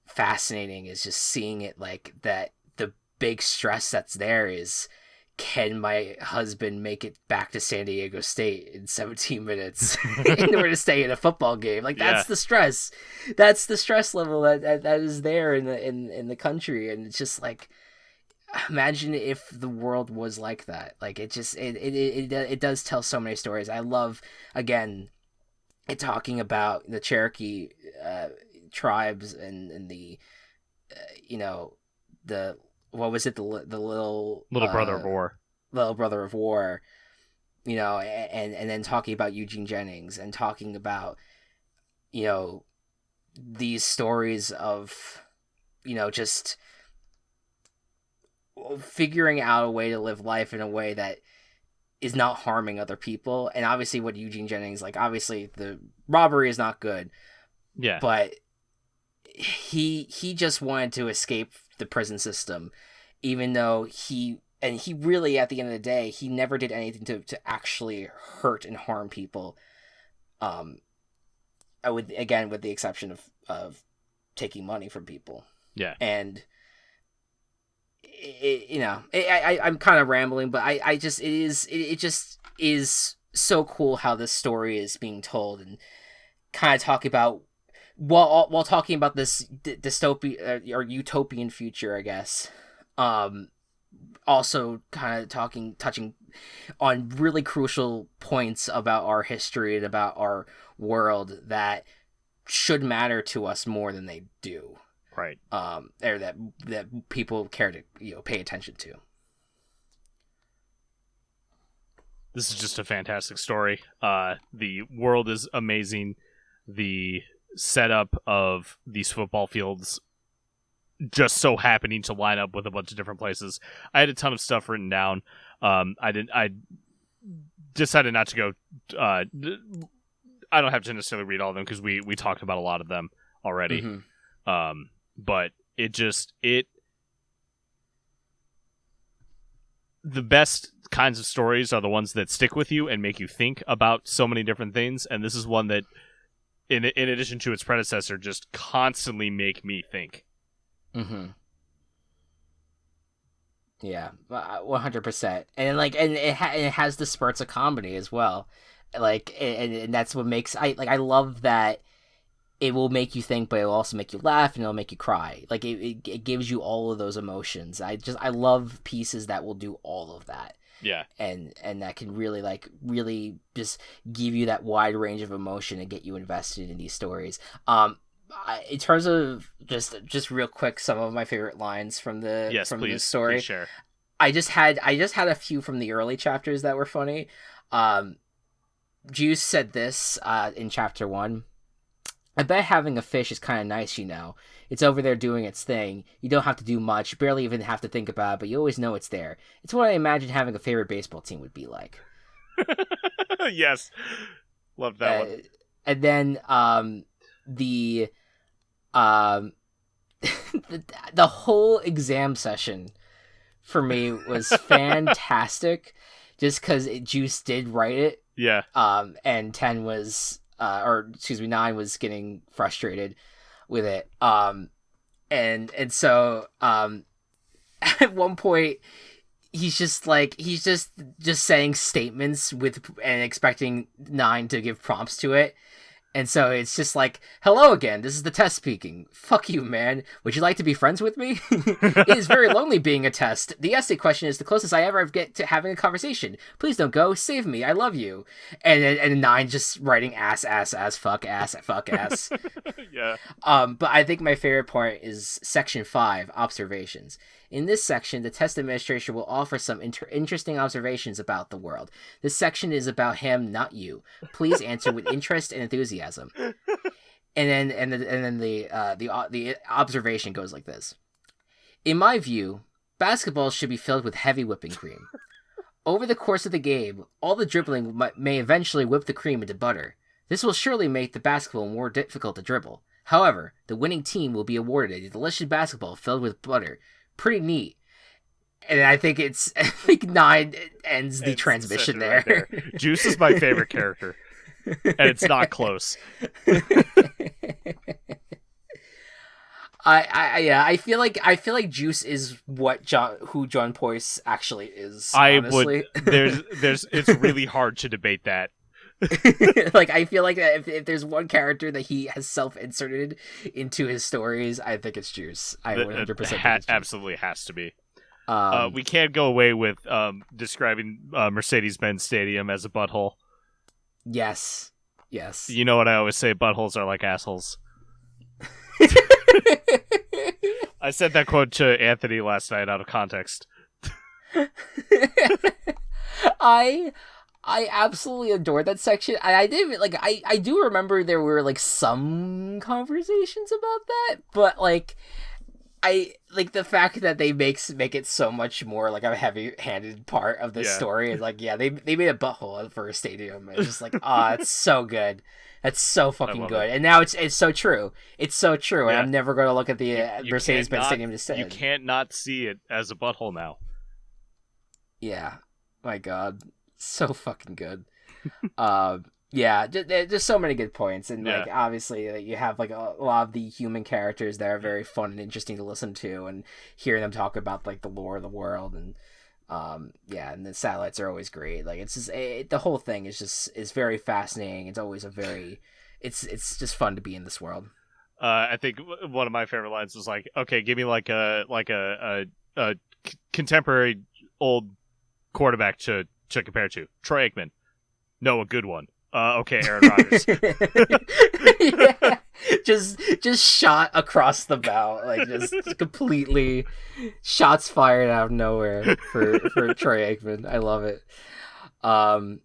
fascinating, is just seeing it like that. The big stress that's there is, can my husband make it back to San Diego State in 17 minutes in order to stay in a football game? Like, that's the stress. That's the stress level that is there in the country. And it's just like, imagine if the world was like that. Like, it just, it does tell so many stories. I love, again, it talking about the Cherokee tribes and the, the, what was it? The little brother of war. Little brother of war, and then talking about Eugene Jennings, and talking about, these stories of, just figuring out a way to live life in a way that is not harming other people. And obviously what Eugene Jennings, like, obviously the robbery is not good. Yeah. But he just wanted to escape the prison system, even though he really, at the end of the day, he never did anything to actually hurt and harm people. With the exception of taking money from people. Yeah. And I'm kind of rambling, but it just is so cool how this story is being told, and kind of talking about, while talking about this dystopia or utopian future, I guess. Also kind of touching on really crucial points about our history and about our world that should matter to us more than they do. Right. Or that people care to pay attention to. This is just a fantastic story. The world is amazing. The setup of these football fields just so happening to line up with a bunch of different places. I had a ton of stuff written down. I decided not to go I don't have to necessarily read all of them because we talked about a lot of them already. Mm-hmm. But the best kinds of stories are the ones that stick with you and make you think about so many different things. And this is one that, in addition to its predecessor, just constantly make me think. Mm-hmm. Yeah, 100%. And it has the spurts of comedy as well. And that's what makes I love that it will make you think, but it will also make you laugh and it'll make you cry. It gives you all of those emotions. I love pieces that will do all of that. Yeah. And that can really really just give you that wide range of emotion and get you invested in these stories. In terms of just real quick, some of my favorite lines from this story. Please share. I just had a few from the early chapters that were funny. Juice said this in chapter 1. I bet having a fish is kind of nice, It's over there doing its thing. You don't have to do much, barely even have to think about it, but you always know it's there. It's what I imagine having a favorite baseball team would be like. Yes. Love that one. And then the whole exam session for me was fantastic, just because Juice did write it. Yeah. And 10 was, 9 was getting frustrated with it. And so at one point he's just saying statements and expecting 9 to give prompts to it. And so it's just like, hello again, this is the test speaking. Fuck you, man. Would you like to be friends with me? It is very lonely being a test. The essay question is the closest I ever get to having a conversation. Please don't go. Save me. I love you. And 9 just writing ass, fuck ass. Yeah. But I think my favorite part is section 5, observations. In this section, the test administration will offer some interesting observations about the world. This section is about him, not you. Please answer with interest and enthusiasm. And then the observation goes like this. In my view, basketball should be filled with heavy whipping cream. Over the course of the game, all the dribbling may eventually whip the cream into butter. This will surely make the basketball more difficult to dribble. However, the winning team will be awarded a delicious basketball filled with butter. Pretty neat. And I think 9 ends the transmission there. Right there. Juice is my favorite character. And it's not close. I feel like Juice is who Jon Bois actually is. Honestly. It's really hard to debate that. I feel like if there's one character that he has self-inserted into his stories, I think it's Juice. I 100% think it's Juice. Absolutely has to be. We can't go away with describing Mercedes-Benz Stadium as a butthole. Yes. You know what I always say, buttholes are like assholes. I said that quote to Anthony last night out of context. I absolutely adore that section. I do remember there were some conversations about that, but I like the fact that they make it so much more like a heavy-handed part of the story. Is they made a butthole for a stadium. It's just it's so good. That's so fucking good. And now it's so true. It's so true. Yeah. And I'm never going to look at the Mercedes-Benz Stadium to say you can't not see it as a butthole now. Yeah, my God. So fucking good. There's so many good points, and obviously you have a lot of the human characters that are very fun and interesting to listen to, and hearing them talk about the lore of the world, and and the satellites are always great. It's just the whole thing is very fascinating. It's always it's just fun to be in this world. I think one of my favorite lines was okay, give me a contemporary old quarterback to compare to. Troy Aikman. No, a good one. Okay, Aaron Rodgers. Yeah. Just shot across the bow. Just completely shots fired out of nowhere for Troy Aikman. I love it. I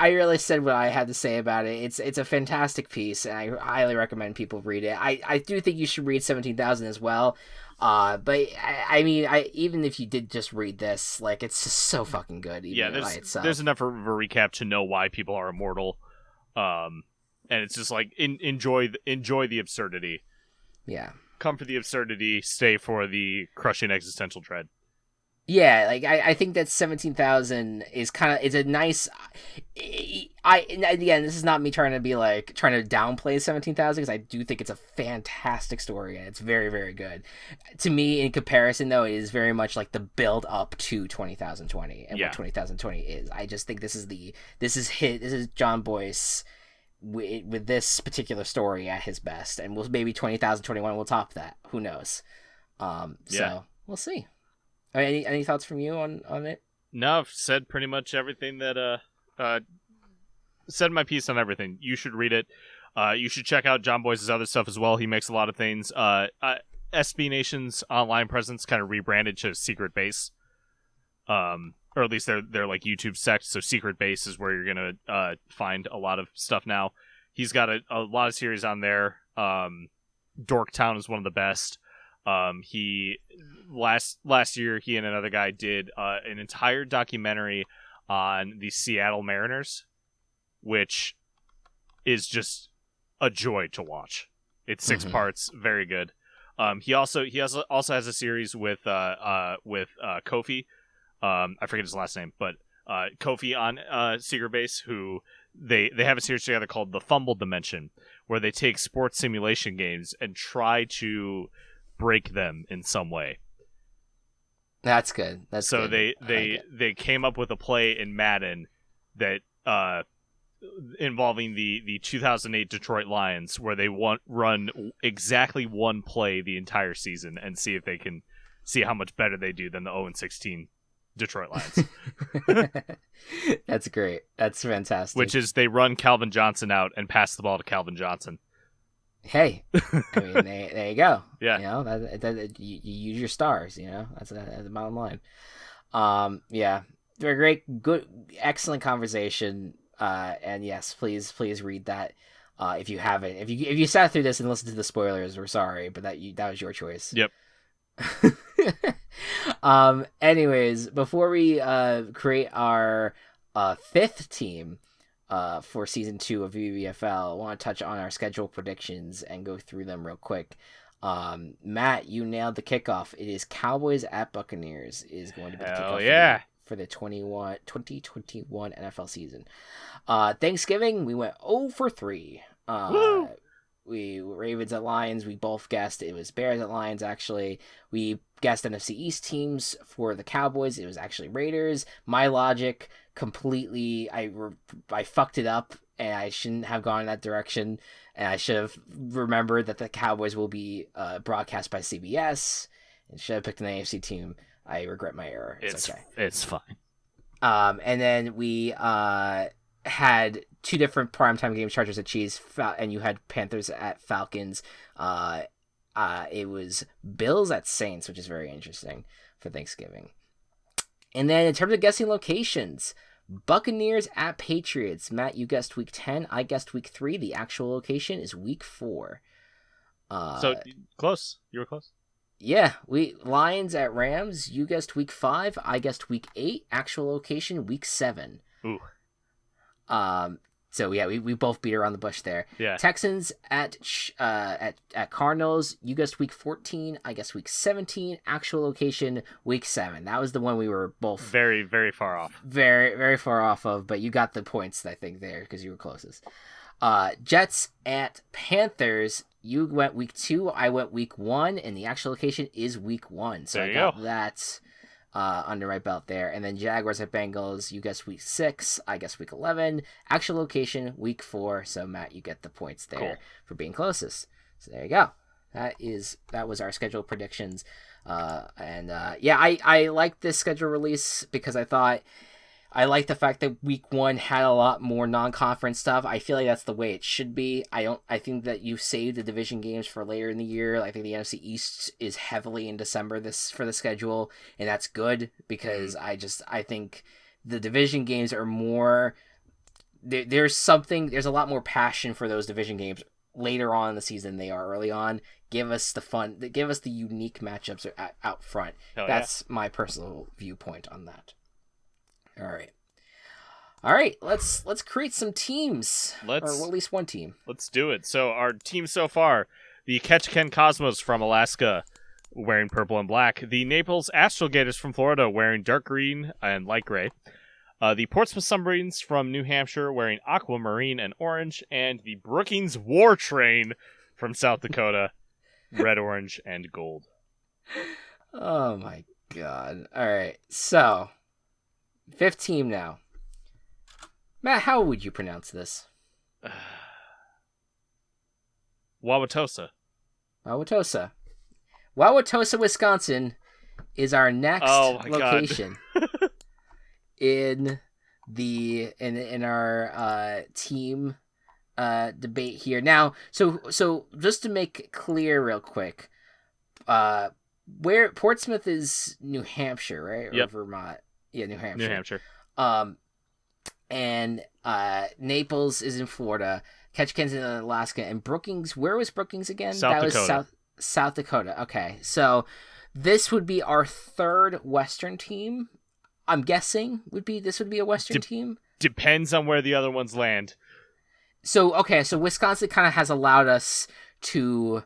really said what I had to say about it. It's a fantastic piece, and I highly recommend people read it. I do think you should read 17,000 as well. But I mean, even if you did just read this, it's just so fucking good. There's enough of a recap to know why people are immortal. And it's just like enjoy the absurdity. Yeah. Come for the absurdity, stay for the crushing existential dread. Yeah, like I think that 17,000 is a nice. And again, this is not me trying to downplay 17,000 because I do think it's a fantastic story and it's very, very good. To me, in comparison, though, it is very much like the build up to 20,020 and what 20,020 is. I just think this is Jon Bois with this particular story at his best, and maybe 20,021 will top that. Who knows? So we'll see. Any thoughts from you on it? No, I've said pretty much everything that said my piece on everything. You should read it. You should check out Jon Bois' other stuff as well. He makes a lot of things. SB Nation's online presence kind of rebranded to Secret Base. Or at least they're like YouTube sect, so Secret Base is where you're gonna find a lot of stuff now. He's got a lot of series on there. Dorktown is one of the best. He last year he and another guy did an entire documentary on the Seattle Mariners, which is just a joy to watch. It's 6 parts, very good. He also has a series with Kofi. I forget his last name, but Kofi on Secret Base, who they have a series together called The Fumble Dimension, where they take sports simulation games and try to break them in some way. That's good. So good. They came up with a play in Madden that involving the 2008 Detroit Lions, where they run exactly one play the entire season and see if they can see how much better they do than the 0-16 Detroit Lions. That's great. That's fantastic. Which is they run Calvin Johnson out and pass the ball to Calvin Johnson. Hey, I mean, there you go. Yeah, you know that you use your stars. You know that's the bottom line. Yeah, they're great, good, excellent conversation. And yes, please read that. If you haven't, if you sat through this and listened to the spoilers, we're sorry, but that was your choice. Yep. Anyways, before we create our 5th team for season 2 of VBBFL, I want to touch on our schedule predictions and go through them real quick. Matt, you nailed the kickoff. It is Cowboys at Buccaneers is going to be the kickoff for the 2021 NFL season. Thanksgiving, we went 0-3. We Ravens at Lions, we both guessed it was Bears at Lions, actually. We guessed NFC East teams for the Cowboys. It was actually Raiders. My logic completely, I fucked it up, and I shouldn't have gone in that direction. And I should have remembered that the Cowboys will be broadcast by CBS, and should have picked an AFC team. I regret my error. It's okay. It's fine. And then we had 2 different primetime games, Chargers at Chiefs, and you had Panthers at Falcons. It was Bills at Saints, which is very interesting for Thanksgiving. And then in terms of guessing locations, Buccaneers at Patriots. Matt, you guessed week 10. I guessed week 3. The actual location is week 4. So close. You were close. Yeah, Lions at Rams. You guessed week 5. I guessed week 8. Actual location week 7. Ooh. So yeah, we both beat around the bush there. Yeah. Texans at Cardinals. You guessed week 14. I guessed week 17. Actual location week 7. That was the one we were both very, very far off. Very, very far off of, but you got the points, I think, there because you were closest. Jets at Panthers. You went week 2. I went week 1, and the actual location is week 1. So I got that under my belt there. And then Jaguars at Bengals. You guessed week 6. I guess week 11. Actual location week 4. So Matt, you get the points there for being closest. So there you go. That was our schedule predictions. I liked this schedule release because I like the fact that week 1 had a lot more non-conference stuff. I feel like that's the way it should be. I think that you saved the division games for later in the year. I think the NFC East is heavily in December for the schedule, and that's good because I think the division games are more. There's a lot more passion for those division games later on in the season than they are early on. Give us the fun. Give us the unique matchups out front. That's my personal viewpoint on that. All right. All right, let's create some teams, or at least one team. Let's do it. So our team so far: the Ketchikan Cosmos from Alaska, wearing purple and black; the Naples Astral Gators from Florida, wearing dark green and light gray; the Portsmouth Submarines from New Hampshire, wearing aquamarine and orange; and the Brookings War Train from South Dakota, red, orange, and gold. Oh my god! All right, so 5th team now. Matt, how would you pronounce this? Wauwatosa. Wauwatosa, Wisconsin is our next location in our team debate here. Now, so just to make clear real quick, where Portsmouth is New Hampshire, right? Yep. Or Vermont. Yeah, New Hampshire. New Hampshire. And Naples is in Florida, Ketchikan's in Alaska, and Brookings. Where was Brookings again? South Dakota. Was South Dakota. Okay, so this would be our 3rd Western team. I'm guessing this would be a Western team. Depends on where the other ones land. So Wisconsin kind of has allowed us to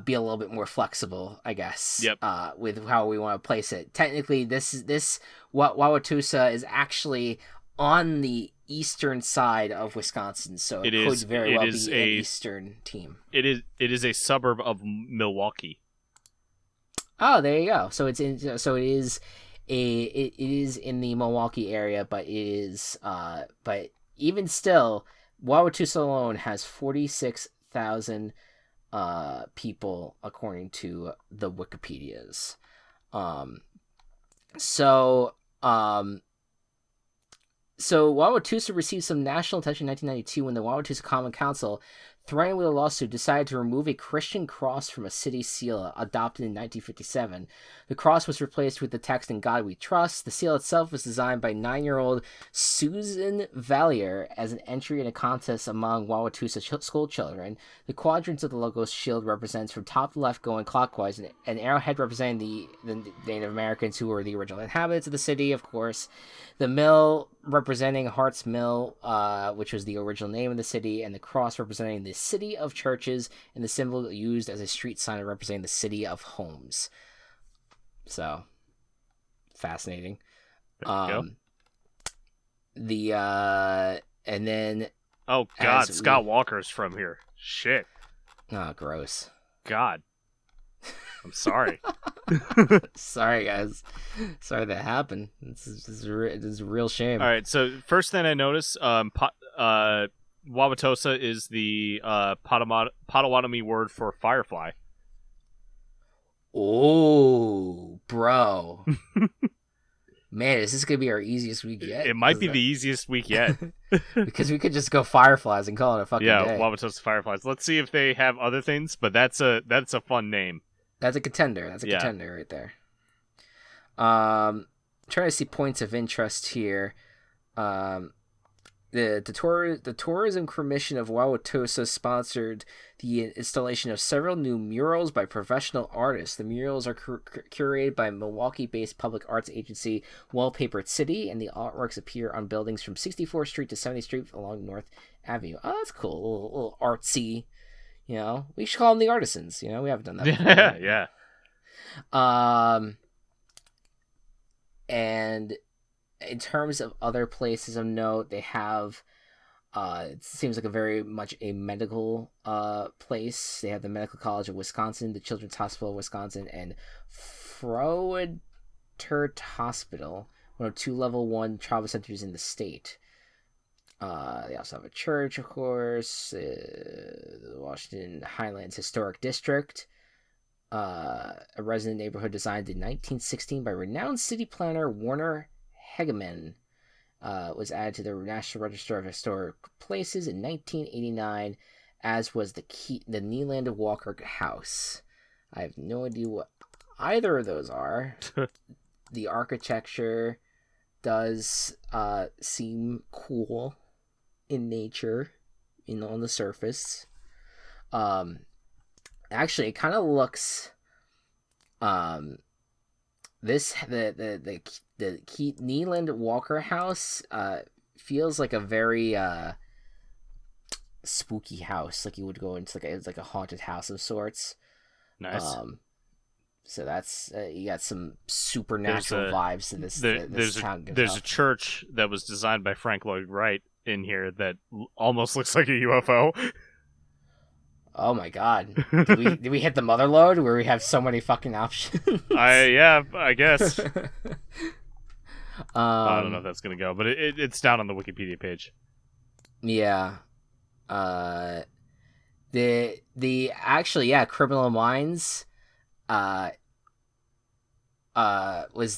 be a little bit more flexible, I guess. Yep. With how we want to place it. Technically, this Wauwatosa is actually on the eastern side of Wisconsin, so it could very well be an eastern team. It is a suburb of Milwaukee. Oh, there you go. So it is in the Milwaukee area, but even still, Wauwatosa alone has 46,000 people according to the Wikipedias. So Wauwatosa received some national attention in 1992 when the Wauwatosa Common Council, threatened with a lawsuit, decided to remove a Christian cross from a city seal adopted in 1957. The cross was replaced with the text "In God We Trust." The seal itself was designed by 9-year-old Susan Valier as an entry in a contest among Wauwatosa school children. The quadrants of the logo's shield represents from top to left going clockwise, an arrowhead representing the Native Americans who were the original inhabitants of the city, of course. The mill representing Hart's Mill, which was the original name of the city, and the cross representing the city of churches, and the symbol used as a street sign representing the city of homes. So, fascinating. And then... Oh, God, Scott Walker's from here. Shit. Oh, gross. God. I'm sorry. Sorry, guys. Sorry that happened. This is a real shame. All right, so first thing I noticed, Wauwatosa is the Potawatomi word for firefly. Oh, bro. Man, is this going to be our easiest week yet? It might be the easiest week yet. Because we could just go fireflies and call it a fucking day. Yeah, Wauwatosa fireflies. Let's see if they have other things, but that's a fun name. That's a contender. Contender right there. Trying to see points of interest here. The Tourism Commission of Wauwatosa sponsored the installation of several new murals by professional artists. The murals are curated by Milwaukee-based public arts agency Wallpapered City, and the artworks appear on buildings from 64th Street to 70th Street along North Avenue. Oh, that's cool. A little artsy. You know, we should call them the artisans. You know, we haven't done that before. Yeah. And in terms of other places of note, they have, it seems like a very much a medical place. They have the Medical College of Wisconsin, the Children's Hospital of Wisconsin, and Froedtert Hospital, one of 2 level 1 trauma centers in the state. They also have a church, of course, the Washington Highlands Historic District, a resident neighborhood designed in 1916 by renowned city planner Warner Hegeman, was added to the National Register of Historic Places in 1989, as was the Kneeland Walker House. I have no idea what either of those are. The architecture does seem cool in nature, on the surface. Actually, it kind of looks the Kneeland Walker House feels like a very spooky house, like you would go into it's like a haunted house of sorts. Nice. So that's you got some supernatural vibes to this town. There's a church that was designed by Frank Lloyd Wright in here that almost looks like a UFO. Oh my god! Did we hit the mother lode where we have so many fucking options? I guess. I don't know if that's gonna go, but it's down on the Wikipedia page. Yeah. The actually Criminal Minds was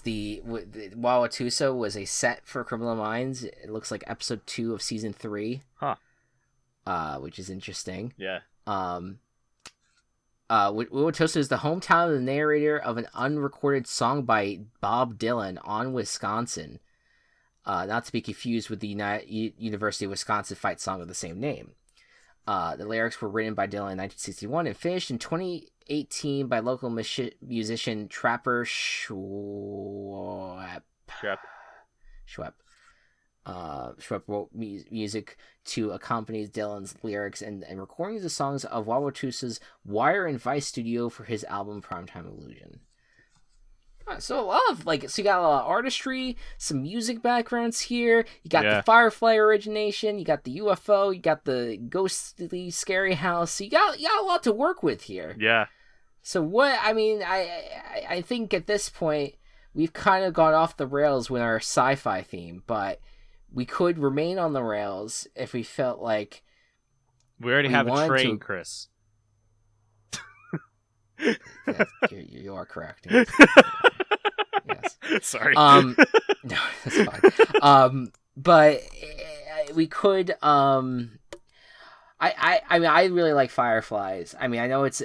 the Wauwatosa was a set for Criminal Minds. It looks like episode 2 of season 3. Huh. Which is interesting. Yeah. Wauwatosa is the hometown of the narrator of an unrecorded song by Bob Dylan on Wisconsin. Not to be confused with the University of Wisconsin fight song of the same name. The lyrics were written by Dylan in 1961 and finished in 2018 by local musician Trapper Schwepp. Schwepp wrote music to accompany Dylan's lyrics and recordings of songs of Wauwatosa's Wire and Vice studio for his album Primetime Illusion. So a lot of so you got a lot of artistry, some music backgrounds here. You got the Firefly origination, you got the UFO, you got the ghostly scary house. So you got a lot to work with here. Yeah. So what I think at this point we've kind of gone off the rails with our sci-fi theme, but we could remain on the rails if we felt like we already have a train, Chris. Yes, you are correct. Yes. Yes. Sorry. No, that's fine. But we could. I mean, I really like Fireflies. I mean, I know it's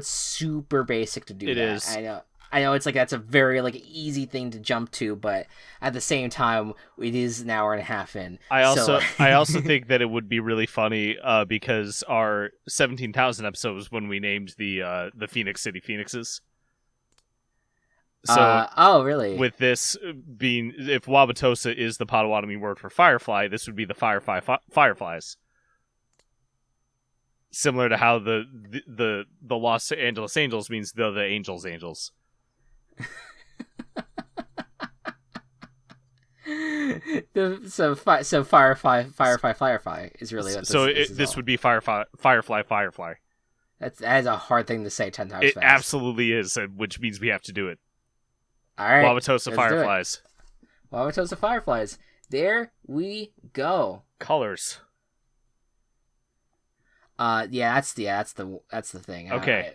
super basic to do. It that. is. I know it's that's a very easy thing to jump to, but at the same time, it is an hour and a half in. I also think that it would be really funny because our 17,000 episode was when we named the Phoenix City Phoenixes. So, oh really? With this being, if Wauwatosa is the Potawatomi word for firefly, this would be the Fireflies. Similar to how the Los Angeles Angels means the Angels. So Firefly is really what this would be Firefly. That is a hard thing to say 10 times fast. It absolutely is, which means we have to do it. All right, Wauwatosa Fireflies. Wauwatosa Fireflies. There we go. Colors. That's the thing. Okay.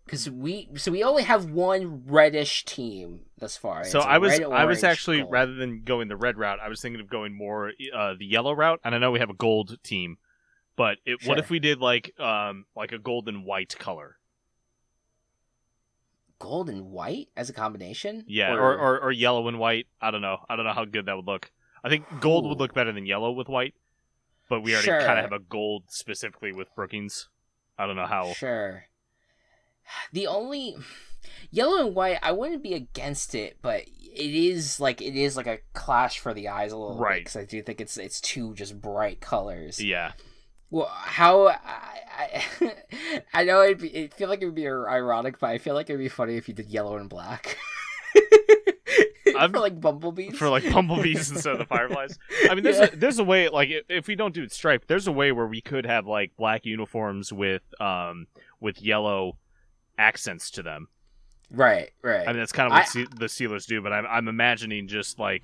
Because we only have one reddish team thus far. So I was actually gold. Rather than going the red route, I was thinking of going more the yellow route. And I know we have a gold team, but what if we did like a gold and white color? Gold and white as a combination? Yeah, or yellow and white. I don't know how good that would look. I think gold would look better than yellow with white, but we already kind of have a gold specifically with Brookings. I don't know how. Sure. The only yellow and white, I wouldn't be against it, but it is like a clash for the eyes a little bit, because I do think it's two just bright colors. Yeah. Well, how I know it feel like it would be ironic, but I feel like it'd be funny if you did yellow and black. For bumblebees. For bumblebees instead of the fireflies. I mean, there's a way, if we don't do it striped, there's a way where we could have black uniforms with yellow accents to them. Right. I mean, that's kind of what the Steelers do, but I'm imagining just a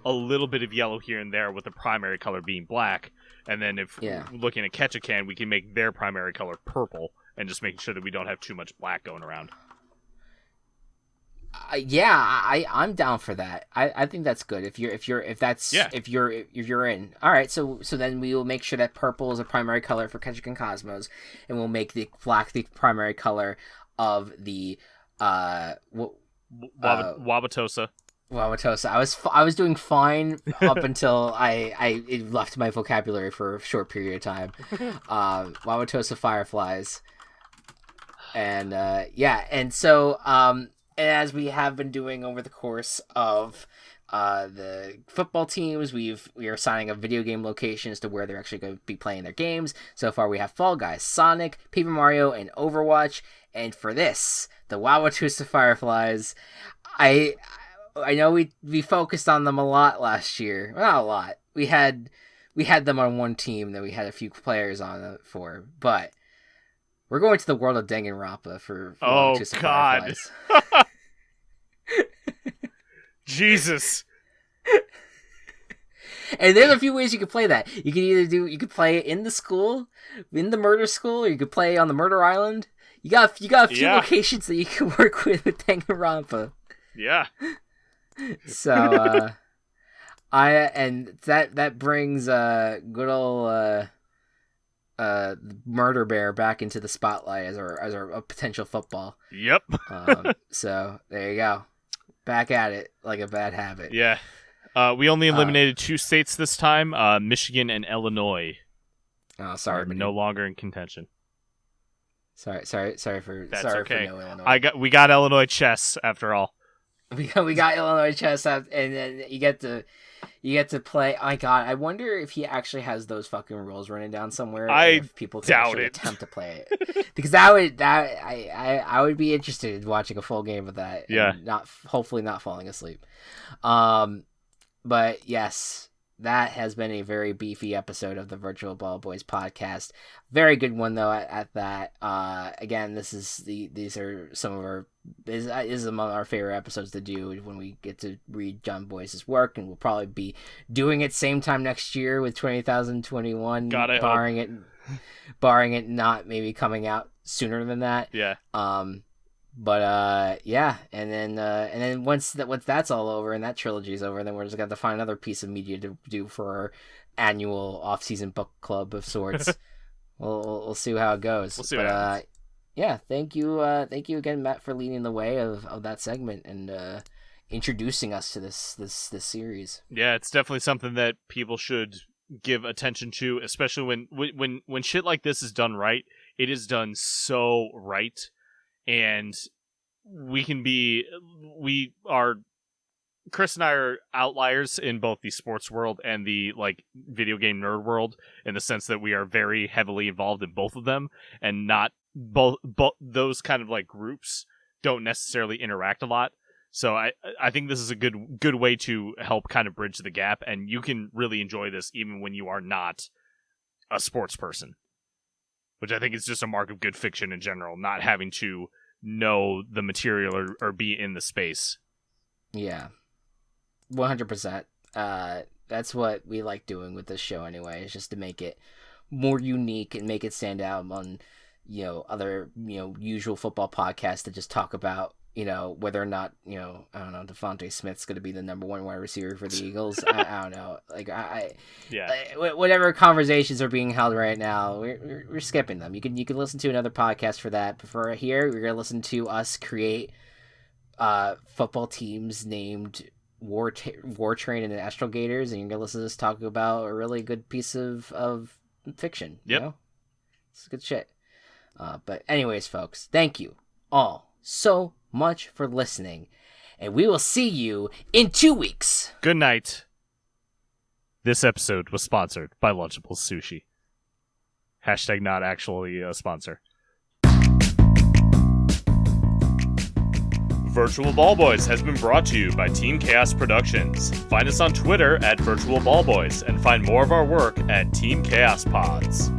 little bit of yellow here and there with the primary color being black, and then if we're looking at Ketchikan, we can make their primary color purple, and just making sure that we don't have too much black going around. I'm down for that. I think that's good. If you're in. All right, so then we will make sure that purple is a primary color for Ketchikan Cosmos, and we'll make the black the primary color of the Wauwatosa. I was doing fine up until it left my vocabulary for a short period of time. Wauwatosa Fireflies, and so and as we have been doing over the course of the football teams. We are assigning up video game locations to where they're actually going to be playing their games. So far, we have Fall Guys, Sonic, Paper Mario, and Overwatch. And for this, the Wawatusa Fireflies, I know we focused on them a lot last year. Well, not a lot. We had them on one team that we had a few players on it for, but we're going to the world of Danganronpa for Wawatusa Fireflies. Jesus. And there's a few ways you could play that. You could play it in the school, in the murder school, or you could play on the murder island. You got a few locations that you can work with Danganronpa. Yeah. So that brings good old Murder Bear back into the spotlight as our potential football. Yep. So there you go. Back at it like a bad habit. Yeah. We only eliminated 2 states this time, Michigan and Illinois. Oh, sorry, are no longer in contention. Sorry for That's sorry okay. for no Illinois. We got Illinois chess after all. We got Illinois chess, and then you get to play. Oh my God, I wonder if he actually has those fucking rules running down somewhere. If people can doubt actually it. attempt to play it, because I would be interested in watching a full game of that. Yeah. And hopefully not falling asleep. But yes, that has been a very beefy episode of the Virtual Ball Boys podcast. Very good one though at that. Again, these are some of our is among our favorite episodes to do when we get to read Jon Bois' work, and we'll probably be doing it same time next year with 2021. Barring it not maybe coming out sooner than that. Yeah. But yeah, and then once that's all over and that trilogy's over, then we're just gonna have to find another piece of media to do for our annual off-season book club of sorts. we'll see how it goes. We'll see what happens. Yeah, thank you again, Matt, for leading the way of that segment and introducing us to this series. Yeah, it's definitely something that people should give attention to, especially when shit like this is done right. It is done so right. And Chris and I are outliers in both the sports world and the video game nerd world, in the sense that we are very heavily involved in both of them, and not both those kind of groups don't necessarily interact a lot. So I think this is a good way to help kind of bridge the gap, and you can really enjoy this even when you are not a sports person. Which I think is just a mark of good fiction in general, not having to know the material or be in the space. Yeah, 100%. That's what we like doing with this show anyway, is just to make it more unique and make it stand out among, other, usual football podcasts that just talk about, whether or not, I don't know, Devontae Smith's going to be the number 1 wide receiver for the Eagles. I don't know. Whatever conversations are being held right now, we're skipping them. You can listen to another podcast for that. But for here, we're going to listen to us create football teams named War Train and the Astral Gators, and you're going to listen to us talk about a really good piece of fiction. Yep. It's good shit. But anyways, folks, thank you all so much for listening, and we will see you in 2 weeks. Good night. This episode was sponsored by Lunchables Sushi. # not actually a sponsor. Virtual Ball Boys has been brought to you by Team Chaos Productions. Find us on Twitter at Virtual Ball Boys, and find more of our work at Team Chaos Pods.